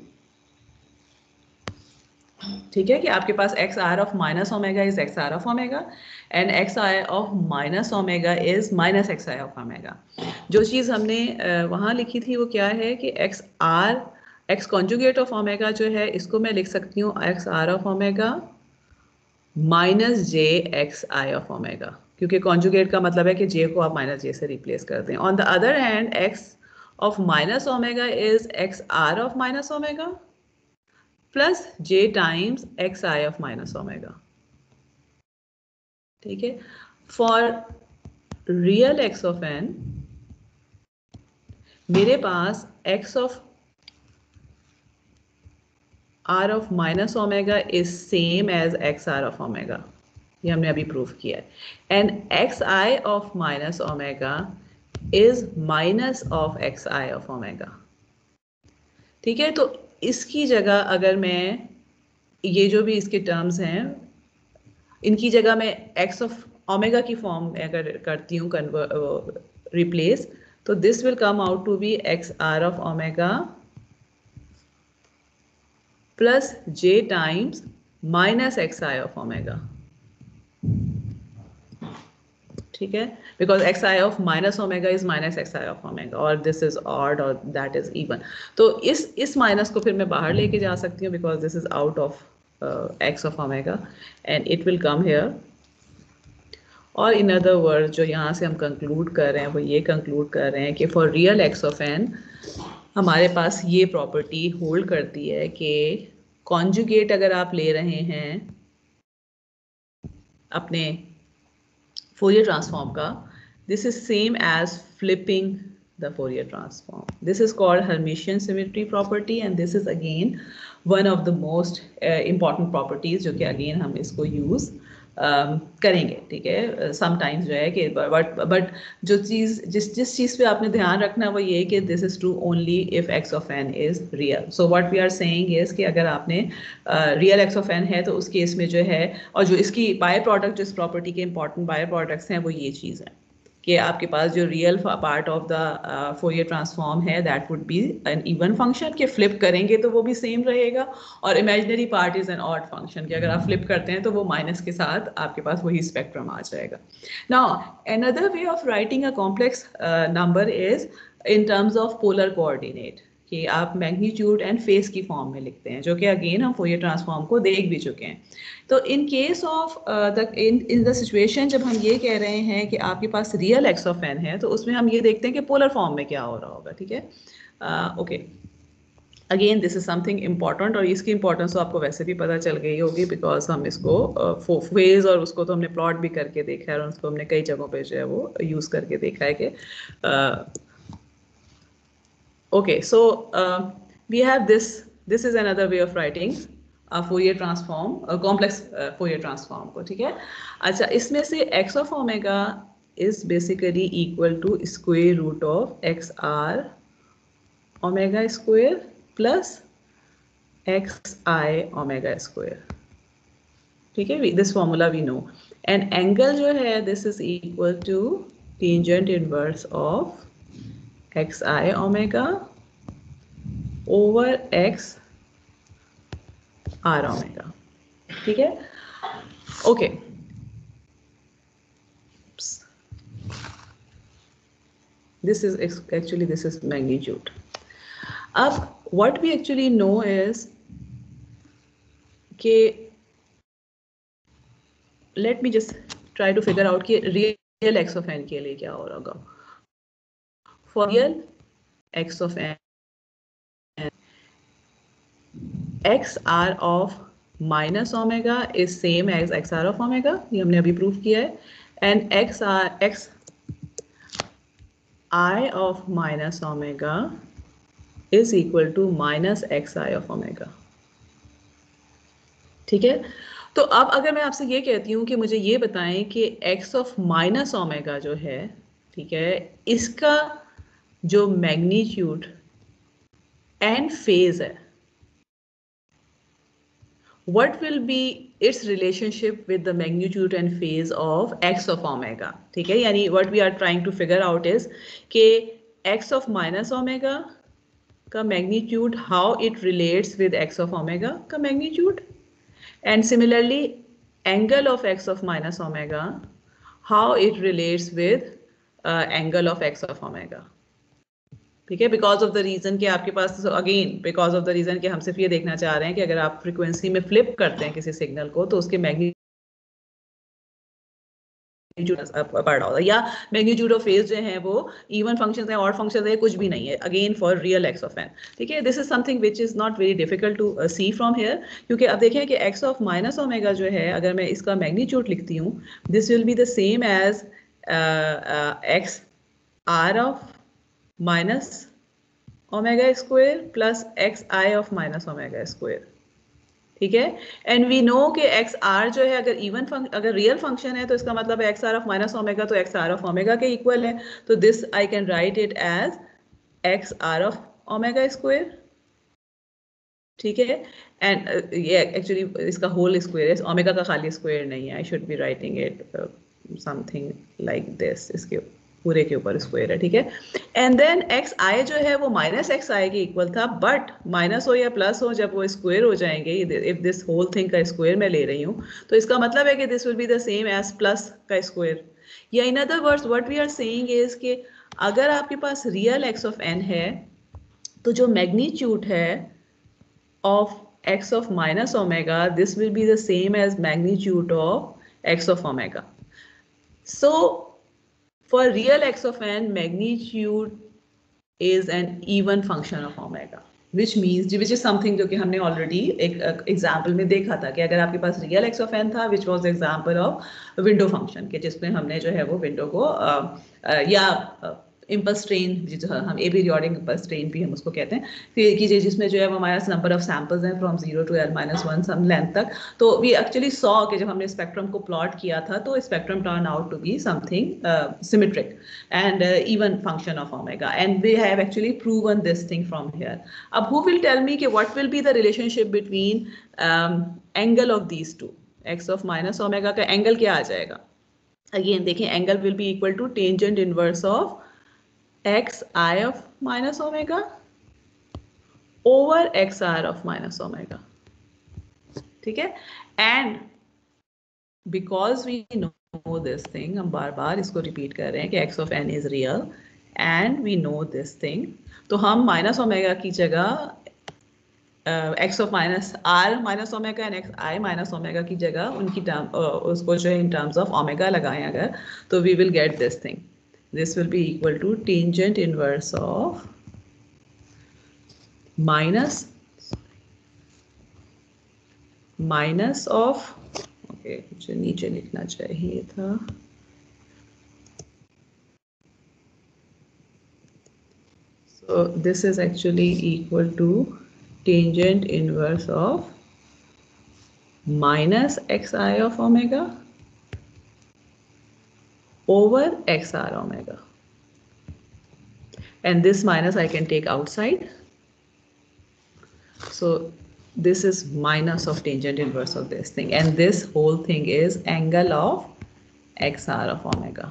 Speaker 1: ठीक है, कि आपके पास x r of minus omega is x r of omega and x i of minus omega is minus x i of omega. जो चीज़ हमने वहाँ लिखी थी वो क्या है कि एक्स कॉन्जुगेट ऑफ ओमेगा जो है इसको मैं लिख सकती हूँ x r of omega minus j x i of omega. क्योंकि कॉन्जुगेट का मतलब है कि जे को आप माइनस जे से रिप्लेस कर दें. On the other hand x of minus omega is x r of minus omega plus j times x i of minus omega. ठीक है. For real x of n मेरे पास x of r of minus omega is same as xr of omega. ये हमने अभी प्रूफ किया है. And xi of minus omega is minus of xi of omega. ठीक है. तो इसकी जगह अगर मैं ये जो भी इसके टर्म्स हैं इनकी जगह मैं x of omega की फॉर्म में अगर करती हूँ रिप्लेस, तो this will come out to be xr of omega plus j times minus xi of omega. ठीक है. because xi of minus omega is minus xi of omega, or this is odd or that is even. तो इस माइनस को फिर मैं बाहर लेके जा सकती हूँ because this is out of x of omega and it will come here. और in other words जो यहाँ से हम कंक्लूड कर रहे हैं वो ये कंक्लूड कर रहे हैं कि for real x of n हमारे पास ये प्रॉपर्टी होल्ड करती है कि कॉन्जुगेट अगर आप ले रहे हैं अपने फोरियर ट्रांसफॉर्म का, this is same as flipping the Fourier transform. This is called Hermitian symmetry property and this is again one of the most important properties जो कि अगेन हम इसको यूज करेंगे. ठीक है. समटाइम्स जो है कि बट जो चीज़ जिस चीज़ पे आपने ध्यान रखना है वो ये कि this is true only if x of n is real. So what we are saying is कि अगर आपने रियल एक्स ऑफ एन है तो उस केस में जो है, और जो इसकी बाय प्रोडक्ट जो इस प्रॉपर्टी के इंपॉर्टेंट बाय प्रोडक्ट्स हैं वो ये चीज़ है कि आपके पास जो real part of the Fourier transform है that would be an even function के फ्लिप करेंगे तो वो भी सेम रहेगा, और imaginary part is an odd function कि अगर आप फ्लिप करते हैं तो वो माइनस के साथ आपके पास वही स्पेक्ट्रम आ जाएगा. Now another way of writing a complex number is in terms of polar coordinate, कि आप मैग्नीट्यूड एंड फेस की फॉर्म में लिखते हैं, जो कि अगेन हम फोरियर ट्रांसफॉर्म को देख भी चुके हैं. तो in case of in the situation जब हम ये कह रहे हैं कि आपके पास रियल एक्स ऑफ एन है तो उसमें हम ये देखते हैं कि पोलर फॉर्म में क्या हो रहा होगा. ठीक है. Okay. Again this is something important, और इसकी इंपॉर्टेंस तो आपको वैसे भी पता चल गई होगी बिकॉज हम इसको फेज और उसको तो हमने प्लॉट भी करके देखा है और उसको हमने कई जगहों पे जो है वो यूज़ करके देखा है कि okay, so we have this is another way of writing a Fourier transform, a complex Fourier transform को. ठीक है. अच्छा, इसमें से x of omega is basically equal to square root of xr omega square plus xi omega square. ठीक है. This formula we know. And angle जो है this is equal to tangent inverse of xi omega over x r omega. ठीक है. Okay. This is actually this is magnitude. अब what we actually know is कि let me just try to figure out कि real x of n के लिए क्या हो रहा होगा. For real x of n, xr of minus omega is same as xr of omega, ये हमने अभी प्रूफ किया है. And x I of minus omega is equal to minus xi of omega. ठीक है. तो अब अगर मैं आपसे ये कहती हूँ कि मुझे ये बताएं कि x of minus omega जो है, ठीक है, इसका जो मैग्नीट्यूड एंड फेज है, what will be its relationship with the magnitude and phase of x of omega. ठीक है. यानी what we are trying to figure out is कि x of minus omega का magnitude, how it relates with x of omega का magnitude, and similarly angle of x of minus omega, how it relates with angle of x of omega. ठीक है. बिकॉज ऑफ द रीजन कि आपके पास, again because of the reason कि हम सिर्फ ये देखना चाह रहे हैं कि अगर आप फ्रीक्वेंसी में फ्लिप करते हैं किसी सिग्नल को तो उसके मैग्नीट्यूड पढ़ रहा होगा, या मैग्नीट्यूड ऑफ फेज जो है वो इवन फंक्शंस है, ऑड फंक्शंस है, कुछ भी नहीं है again for real x of n. ठीक है, this is something which is not very difficult to see from here, क्योंकि अब देखें कि एक्स ऑफ माइनस ओमेगा जो है, अगर मैं इसका मैग्नीट्यूड लिखती हूँ, this will be the same as x r of minus omega square plus x i of minus omega square. ठीक है, एंड वी नो कि एक्स आर जो है, अगर रियल फंक्शन है तो इसका मतलब है x r of minus omega तो एक्स आर ऑफ ओमेगा के इक्वल है, तो this I can write it as x r of omega square. ठीक है, एंड ये एक्चुअली इसका होल स्क्वायर है, ओमेगा का खाली स्क्वायर नहीं है, I should be writing it something like this, इसके पूरे के ऊपर स्क्वायर है। ठीक है, एंड देन एक्स आई जो है वो माइनस एक्स आई के इक्वल था, बट माइनस हो या प्लस हो, जब वो स्क्वायर हो जाएंगे, इफ दिस होल थिंग का स्क्वायर मैं ले रही हूँ, तो इसका मतलब है कि this will be the same as plus का स्क्वायर। या in other words what we are saying is कि अगर आपके पास रियल एक्स ऑफ एन है, तो जो मैग्नीट्यूड है of x of minus omega, this will be the same as magnitude of x of omega. So for real x of n, magnitude is an even function of omega, which is something जो कि हमने already एक example में देखा था कि अगर आपके पास real x of n था, which was the example of window function, के जिसमें हमने जो है वो window को या इम्पल्स ट्रेन, जो हम एपीरियोडिक इम्पल्स ट्रेन भी हम उसको कहते हैं, फिर कीजिए, जिसमें जो है वो हमारा नंबर ऑफ सैंपल्स हैं from 0 to l-1 some length तक। तो वी एक्चुअली सॉ कि जब हमने स्पेक्ट्रम को प्लॉट किया था, तो spectrum turn out to be something symmetric and even function of omega, and we have actually proven this thing from here. अब हु विल टेल मी कि what will be the relationship between angle of these two? X of minus omega का एंगल क्या आ जाएगा? अगेन देखें, angle will be equal to tangent inverse of x I of minus omega over x r of minus omega. ठीक है, and because we know this thing, हम बार बार इसको रिपीट कर रहे हैं कि x of n is real and we know this thing, तो हम माइनस ओमेगा की जगह x of minus r minus omega and x I minus omega की जगह उनकी टर्म उसको जो है इन टर्म्स ऑफ ओमेगा लगाएं अगर, तो we will get this thing. This will be equal to tangent inverse of minus of, okay, मुझे नीचे लिखना चाहिए था, so this is actually equal to tangent inverse of minus xi of omega over xr omega, and this minus I can take outside, so this is minus of tangent inverse of this thing, and this whole thing is angle of xr of omega.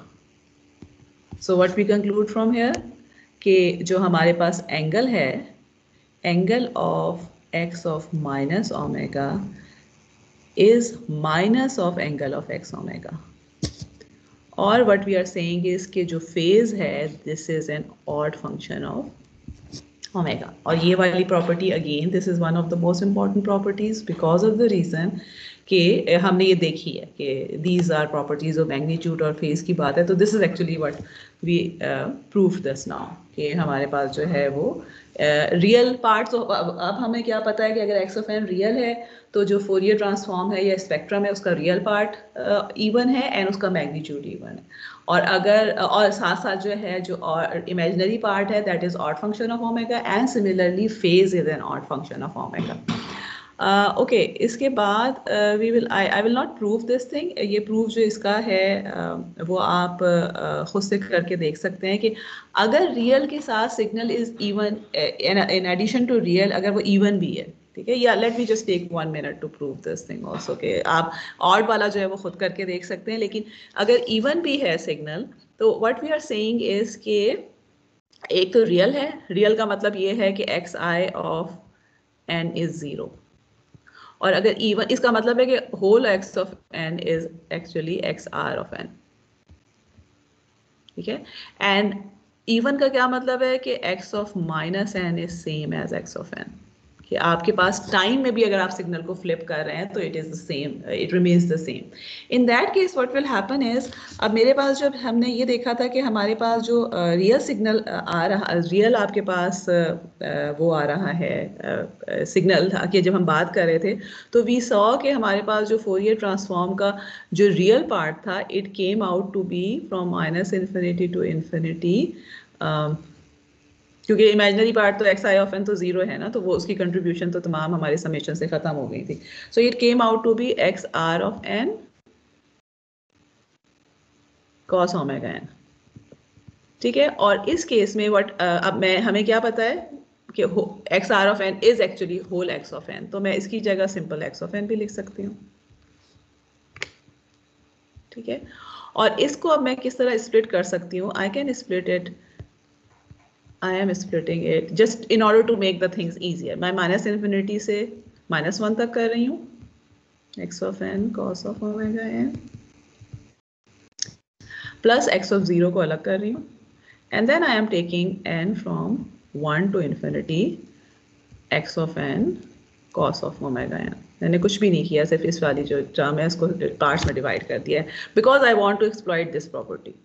Speaker 1: So what we conclude from here कि जो हमारे पास एंगल है, angle of x of minus omega is minus of angle of x omega, और what we are saying is कि जो फेज है, this is an odd function of omega, और ये वाली property again this is one of the most important properties because of the reason कि हमने ये देखी है कि these are properties of magnitude और फेज की बात है, तो this is actually what we proof this now कि हमारे पास जो है वो रियल पार्ट्स। अब हमें क्या पता है कि अगर एक्स ऑफ एन रियल है तो जो फोरियर ट्रांसफॉर्म है या स्पेक्ट्रम है उसका रियल पार्ट इवन है एंड उसका मैग्नीट्यूड इवन है, और अगर और साथ साथ जो है जो और इमेजिनरी पार्ट है that is odd function of omega, and similarly phase is an odd function of omega. Okay, इसके बाद we will I will not prove this thing, ये प्रूफ जो इसका है वो आप खुद से करके देख सकते हैं कि अगर रियल के साथ signal is even in addition to real, अगर वो इवन भी है, ठीक है, या let me just take 1 minute to prove this thing also, कि आप ऑड वाला जो है वो खुद करके देख सकते हैं, लेकिन अगर इवन भी है सिग्नल, तो what we are saying is कि एक तो रियल है, रियल का मतलब ये है कि x i of n is 0, और अगर इवन इसका मतलब है कि whole x of n is actually x r of n, ठीक है, एंड इवन का क्या मतलब है कि x of minus n is same as x of n, आपके पास टाइम में भी अगर आप सिग्नल को फ्लिप कर रहे हैं तो it is the same, it remains the same. In that case what will happen is, अब मेरे पास जब हमने ये देखा था कि हमारे पास जो रियल सिग्नल आ रहा, रियल आपके पास वो आ रहा है सिग्नल कि जब हम बात कर रहे थे तो वी सॉ कि हमारे पास जो फोरियर ट्रांसफॉर्म का जो रियल पार्ट था it came out to be from minus infinity to infinity, क्योंकि इमेजिनरी पार्ट तो एक्स आई ऑफ एन तो जीरो है ना, तो वो उसकी कंट्रीब्यूशन तो तमाम हमारे समेशन से खत्म हो गई थी. So it came out to be x r of n cos omega n. ठीक है, और इस केस में व्हाट अब मैं हमें क्या पता है कि x r of n is actually whole x of n, तो मैं इसकी जगह सिंपल एक्स ऑफ एन भी लिख सकती हूँ. ठीक है, और इसको अब मैं किस तरह स्प्लिट कर सकती हूँ? I can split it, I am splitting it just in order to make the things easier. मैं माइनस इन्फिनिटी से -1 तक कर रही हूँ, x of n cos of omega n plus x of 0 को अलग कर रही हूँ, and then I am taking n from 1 to infinity x of n cos of omega n. मैंने कुछ भी नहीं किया, सिर्फ इस वाली जो टर्म है इसको पार्ट्स में डिवाइड कर दिया है, because I want to exploit this property.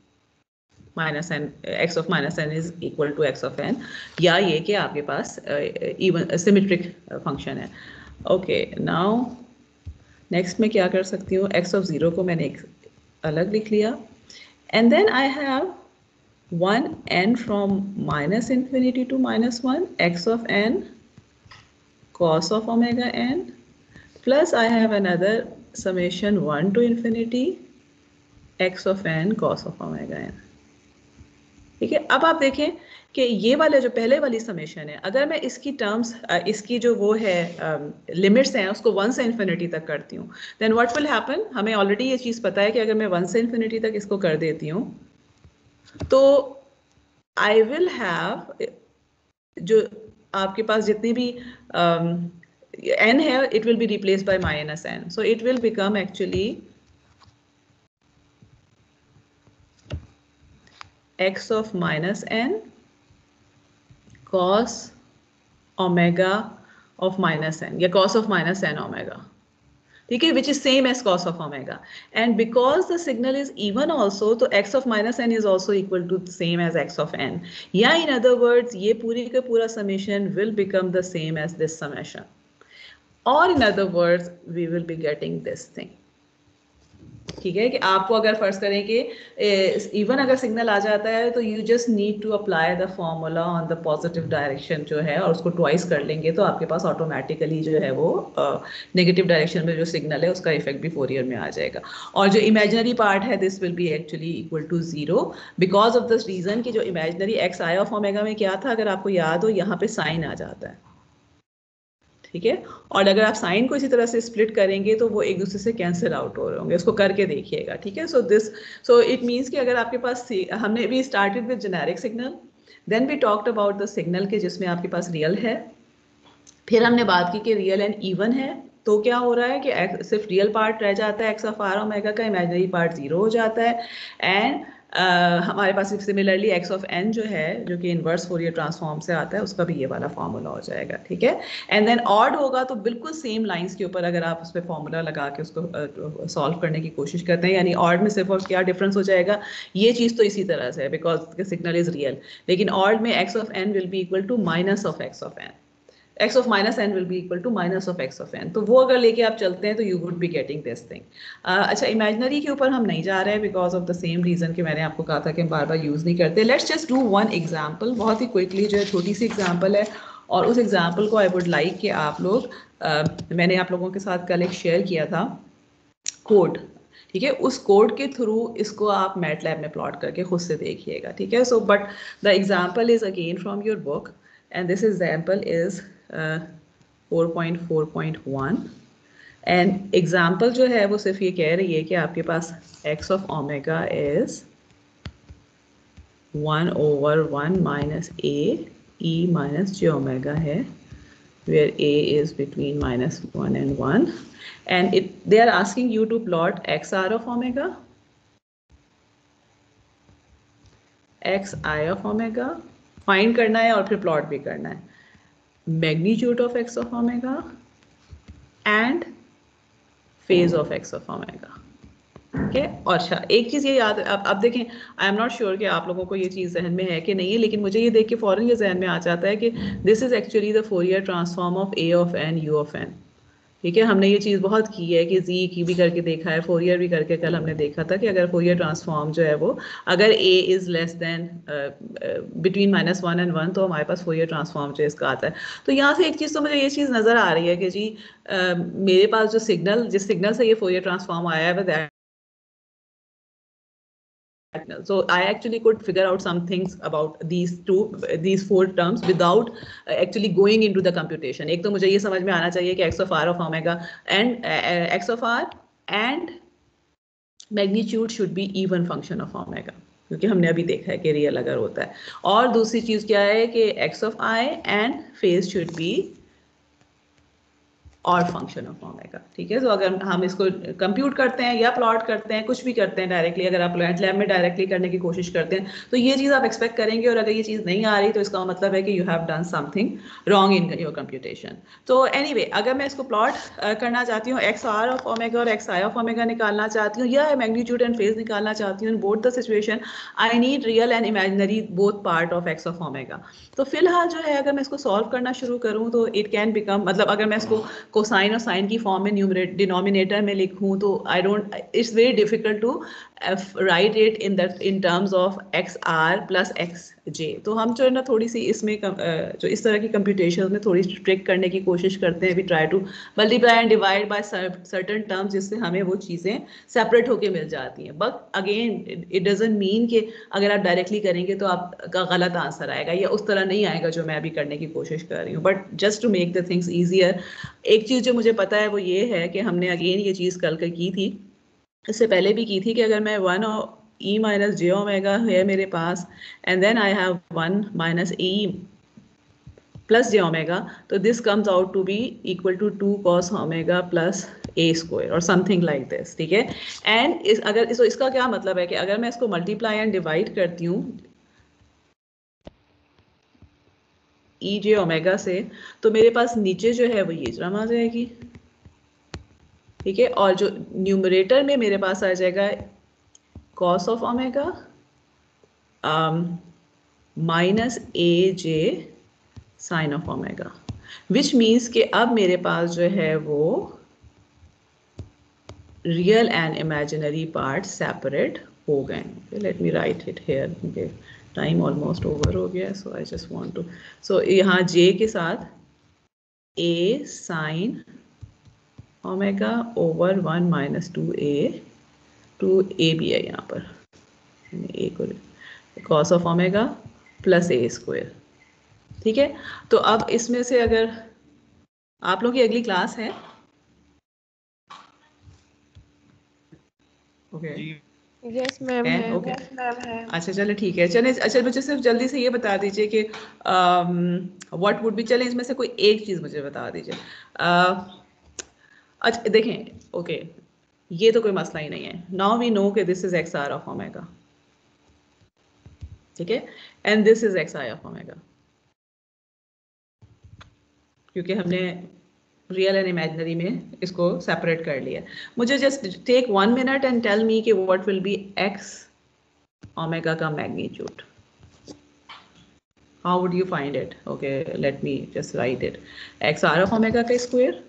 Speaker 1: Minus n, x of minus n is equal to x of n, या ये कि आपके पास इवन सिमेट्रिक फंक्शन है. ओके, नाउ नेक्स्ट में क्या कर सकती हूँ? एक्स ऑफ 0 को मैंने एक अलग लिख लिया, and then I have 1n from minus infinity to -1 x of n cos of omega n plus I have another summation 1 to infinity x of n cos of omega n. ठीक है, अब आप देखें कि ये वाला जो पहले वाली समेशन है, अगर मैं इसकी टर्म्स इसकी जो वो है लिमिट्स हैं उसको 1 से इन्फिनिटी तक करती हूँ, देन व्हाट विल हैपन? हमें ऑलरेडी ये चीज़ पता है कि अगर मैं 1 से इन्फिनिटी तक इसको कर देती हूँ तो आई विल हैव जो आपके पास जितनी भी n है it will be replace by minus n, so it will become actually x of minus n cos omega of minus n या cos of minus n omega. ठीक है, which is same as cos of omega, and because the signal is even also, तो x of minus n is also equal to same as x of n, या in other words ये पूरी का पूरा summation will become the same as this summation, or in other words we will be getting this thing. ठीक है, कि आपको अगर फर्ज करें कि इवन अगर सिग्नल आ जाता है तो you just need to apply the formula on the positive direction जो है, और उसको ट्वाइस कर लेंगे तो आपके पास ऑटोमेटिकली जो है वो नेगेटिव डायरेक्शन में जो सिग्नल है उसका इफेक्ट भी फोरियर में आ जाएगा. और जो इमेजिनरी पार्ट है this will be actually equal to 0 because of this reason कि जो imaginary x i of omega में क्या था, अगर आपको याद हो यहाँ पे साइन आ जाता है. ठीक है, और अगर आप साइन को इसी तरह से स्प्लिट करेंगे तो वो एक दूसरे से कैंसिल आउट हो रहे होंगे, उसको करके देखिएगा. ठीक है, सो इट मीन्स कि अगर आपके पास हमने भी started with generic signal, then we talked about the signal के जिसमें आपके पास रियल है, फिर हमने बात की कि रियल एंड इवन है, तो क्या हो रहा है कि सिर्फ रियल पार्ट रह जाता है एक्स ऑफ आर ओमेगा का, इमेजिनरी पार्ट 0 हो जाता है, एंड हमारे पास सिमिलरली एक्स ऑफ एन जो है जो कि इनवर्स फोरियर ट्रांसफॉर्म से आता है उसका भी ये वाला फार्मूला हो जाएगा. ठीक है, एंड देन ऑड होगा तो बिल्कुल सेम लाइंस के ऊपर अगर आप उस पर फॉर्मूला लगा के उसको सॉल्व करने की कोशिश करते हैं, यानी ऑड में सिर्फ और क्या डिफरेंस हो जाएगा, ये चीज़ तो इसी तरह से है because the signal is real, लेकिन ऑड में x of n will be equal to minus of x of n, x of minus n will be equal to minus of x of n. तो वो अगर लेके आप चलते हैं तो you would be getting this thing. अच्छा, इमेजिनरी के ऊपर हम नहीं जा रहे हैं because of the same reason कि मैंने आपको कहा था कि हम बार बार यूज़ नहीं करते. Let's just do one example, बहुत ही क्विकली, जो है छोटी सी एग्जाम्पल है, और उस एग्जाम्पल को आई वुड लाइक कि आप लोग मैंने आप लोगों के साथ कल एक शेयर किया था कोड. ठीक है, उस कोड के थ्रू इसको आप मैटलैब में प्लॉट करके खुद से देखिएगा. ठीक है, so but the example is again from your book, and this example is 4.4.1, and example जो है वो सिर्फ ये कह रही है कि आपके पास x of omega is 1/1 minus a e minus j omega है, where a is between -1 and 1, and they are asking you to plot xr of omega, xi of omega, find करना है और फिर प्लॉट भी करना है. magnitude of x of omega and phase of x of omega. ठीक है. और अच्छा एक चीज़ ये याद, अब देखें, आई एम नॉट श्योर कि आप लोगों को ये चीज़ जहन में है कि नहीं है, लेकिन मुझे ये देख के फ़ौरन ये जहन में आ जाता है कि this is actually the Fourier transform of a of n u of n. ठीक है, हमने ये चीज़ बहुत की है कि जी की भी करके देखा है, फोरियर भी करके कल हमने देखा था कि अगर फोरियर ट्रांसफॉर्म जो है वो अगर a is less than between -1 and 1 तो हमारे पास फोरियर ट्रांसफॉर्म जो इसका आता है. तो यहाँ से एक चीज़ तो मुझे ये चीज़ नज़र आ रही है कि जी मेरे पास जो सिग्नल, जिस सिग्नल से ये फोरियर ट्रांसफॉर्म आया है, so I actually could figure out some things about these four terms without actually going into the computation. एक तो मुझे ये समझ में आना चाहिए कि x of r of omega and x of r and magnitude should be even function of omega, क्योंकि हमने अभी देखा है कि रियल अगर होता है. और दूसरी चीज़ क्या है कि x of I and phase should be और फंक्शन ऑफ ओमेगा. ठीक है, तो अगर हम इसको कंप्यूट करते हैं या प्लॉट करते हैं, कुछ भी करते हैं डायरेक्टली, अगर आप लैब में डायरेक्टली करने की कोशिश करते हैं तो ये चीज़ आप एक्सपेक्ट करेंगे, और अगर ये चीज़ नहीं आ रही तो इसका मतलब है कि you have done something wrong in your computation. तो एनीवे, अगर मैं इसको प्लॉट करना चाहती हूँ, एक्स आर ऑफ ओमेगा और एक्स आई ऑफ ओमेगा निकालना चाहती हूँ, या मैग्नीट्यूड एंड फेज निकालना चाहती हूँ, in both the situation I need real and imaginary both part of x of omega. तो फिलहाल जो है अगर मैं इसको सॉल्व करना शुरू करूँ तो इट कैन बिकम, मतलब अगर मैं इसको कोसाइन और साइन की फॉर्म में डिनोमिनेटर में लिखूं तो I don't, it's very difficult to write it in terms of x r plus x j. तो हम जो है ना थोड़ी सी इसमें जो इस तरह की कंप्यूटेशन में थोड़ी ट्रिक करने की कोशिश करते हैं. We try to multiply and divide by certain terms, जिससे हमें वो चीज़ें सेपरेट होके मिल जाती हैं. But again it doesn't mean कि अगर आप डायरेक्टली करेंगे तो आपका गलत आंसर आएगा, या उस तरह नहीं आएगा जो मैं अभी करने की कोशिश कर रही हूँ. But just to make the things easier, एक चीज़ जो मुझे पता है वो ये है कि हमने अगेन ये चीज़ कल की थी, इससे पहले भी की थी, कि अगर मैं 1 e माइनस जे ओमेगा है मेरे पास, and then I have 1 minus e plus j omega, तो this comes out to be equal to 2 cos omega plus a square और समथिंग लाइक दिस. ठीक है, एंड इसका क्या मतलब है कि अगर मैं इसको मल्टीप्लाई एंड डिवाइड करती हूँ ई जे ओमेगा से, तो मेरे पास नीचे जो है वो ये टर्म आ जाएगी. ठीक है, और जो न्यूमरेटर में मेरे पास आ जाएगा cos of omega minus a j sine of omega, which means कि अब मेरे पास जो है वो real and imaginary part separate हो गए. Let me write it here, time almost over हो गया, so I just want to, so यहाँ जे के साथ a sine omega over 1 minus 2a भी है यहाँ पर, ए को cos of omega plus a square. ठीक है, तो अब इसमें से अगर आप लोगों की अगली क्लास है, ओके
Speaker 2: यस मैम है.
Speaker 1: ओके, अच्छा चले ठीक है. चले, अच्छा मुझे सिर्फ जल्दी से ये बता दीजिए कि व्हाट वुड बी, चले इसमें से कोई एक चीज़ मुझे बता दीजिए. अच्छा देखें, ओके ये तो कोई मसला ही नहीं है. नाउ वी नो कि this is x r of omega. ठीक है, and this is x i of omega, क्योंकि हमने रियल एंड इमेजिनरी में इसको सेपरेट कर लिया. मुझे just take 1 minute and tell me कि what will be x omega का magnitude. How would you find it? Okay let me just write it. X r of omega का square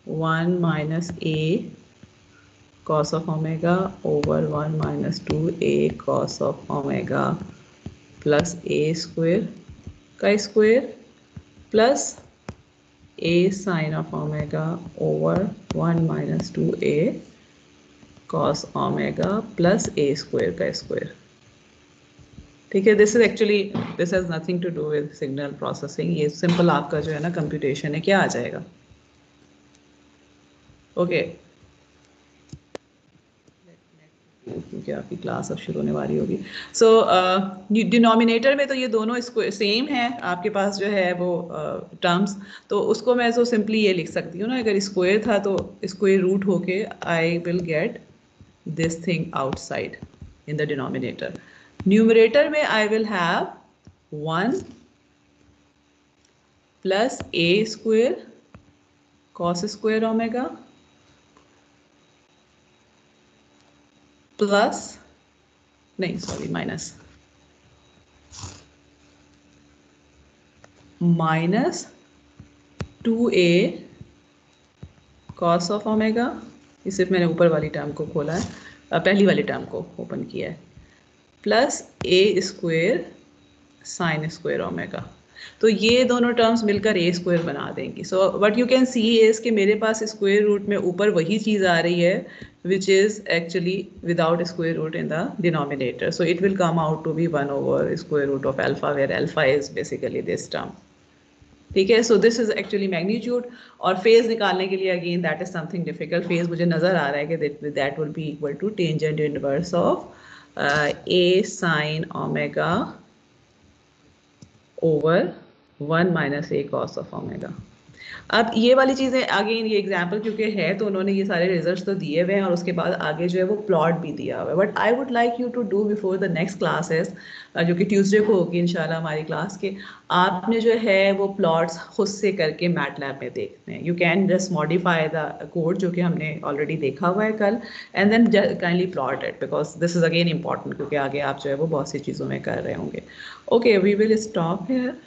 Speaker 1: 1 minus a cos of omega over 1 minus 2a cos of omega plus a square का square plus a sin of omega over 1 minus 2a cos omega plus a square का square. ठीक है, this has nothing to do with signal processing. ये सिंपल आपका जो है ना कंप्यूटेशन है, क्या आ जाएगा. ओके क्योंकि आपकी क्लास अब शुरू होने वाली होगी. सो डिनोमिनेटर में तो ये दोनों इसको सेम है आपके पास जो है वो टर्म्स, तो उसको मैं तो सिंपली ये लिख सकती हूँ ना, अगर स्क्वायर था तो स्क्वायर रूट होके I will get this thing outside in the denominator. Numerator में I will have 1 plus a square cos square omega plus नहीं sorry minus 2a cos of omega, ये सिर्फ मैंने ऊपर वाली टर्म को खोला है, पहली वाली टर्म को ओपन किया है, plus a square sine square omega. तो ये दोनों टर्म्स मिलकर ए स्क्वायर बना देंगी। So what you can C is कि मेरे पास स्क्वायर रूट में ऊपर वही चीज़ आ रही है which is actually without square root in the denominator. So it will come out to be 1 over square root of alpha where alpha is basically this term. ठीक है, so this is actually magnitude. और फेज निकालने के लिए again that is something difficult. Phase मुझे नजर आ रहा है कि that will be equal to tangent inverse of a sine omega over 1 minus A cos of omega. अब ये वाली चीज़ें अगेन ये एग्जाम्पल क्योंकि है तो उन्होंने ये सारे रिजल्ट्स तो दिए हुए हैं और उसके बाद आगे जो है वो प्लॉट भी दिया हुआ है। But I would like you to do before the next classes जो कि ट्यूसडे को होगी इंशाल्लाह हमारी क्लास के, आपने जो है वो प्लॉट्स खुद से करके मैटलैब में देखते हैं। You can just modify the code जो कि हमने ऑलरेडी देखा हुआ है कल, and then kindly plot it because this is again important क्योंकि आगे आप जो है वो बहुत सी चीज़ों में कर रहे होंगे। Okay, we will stop here.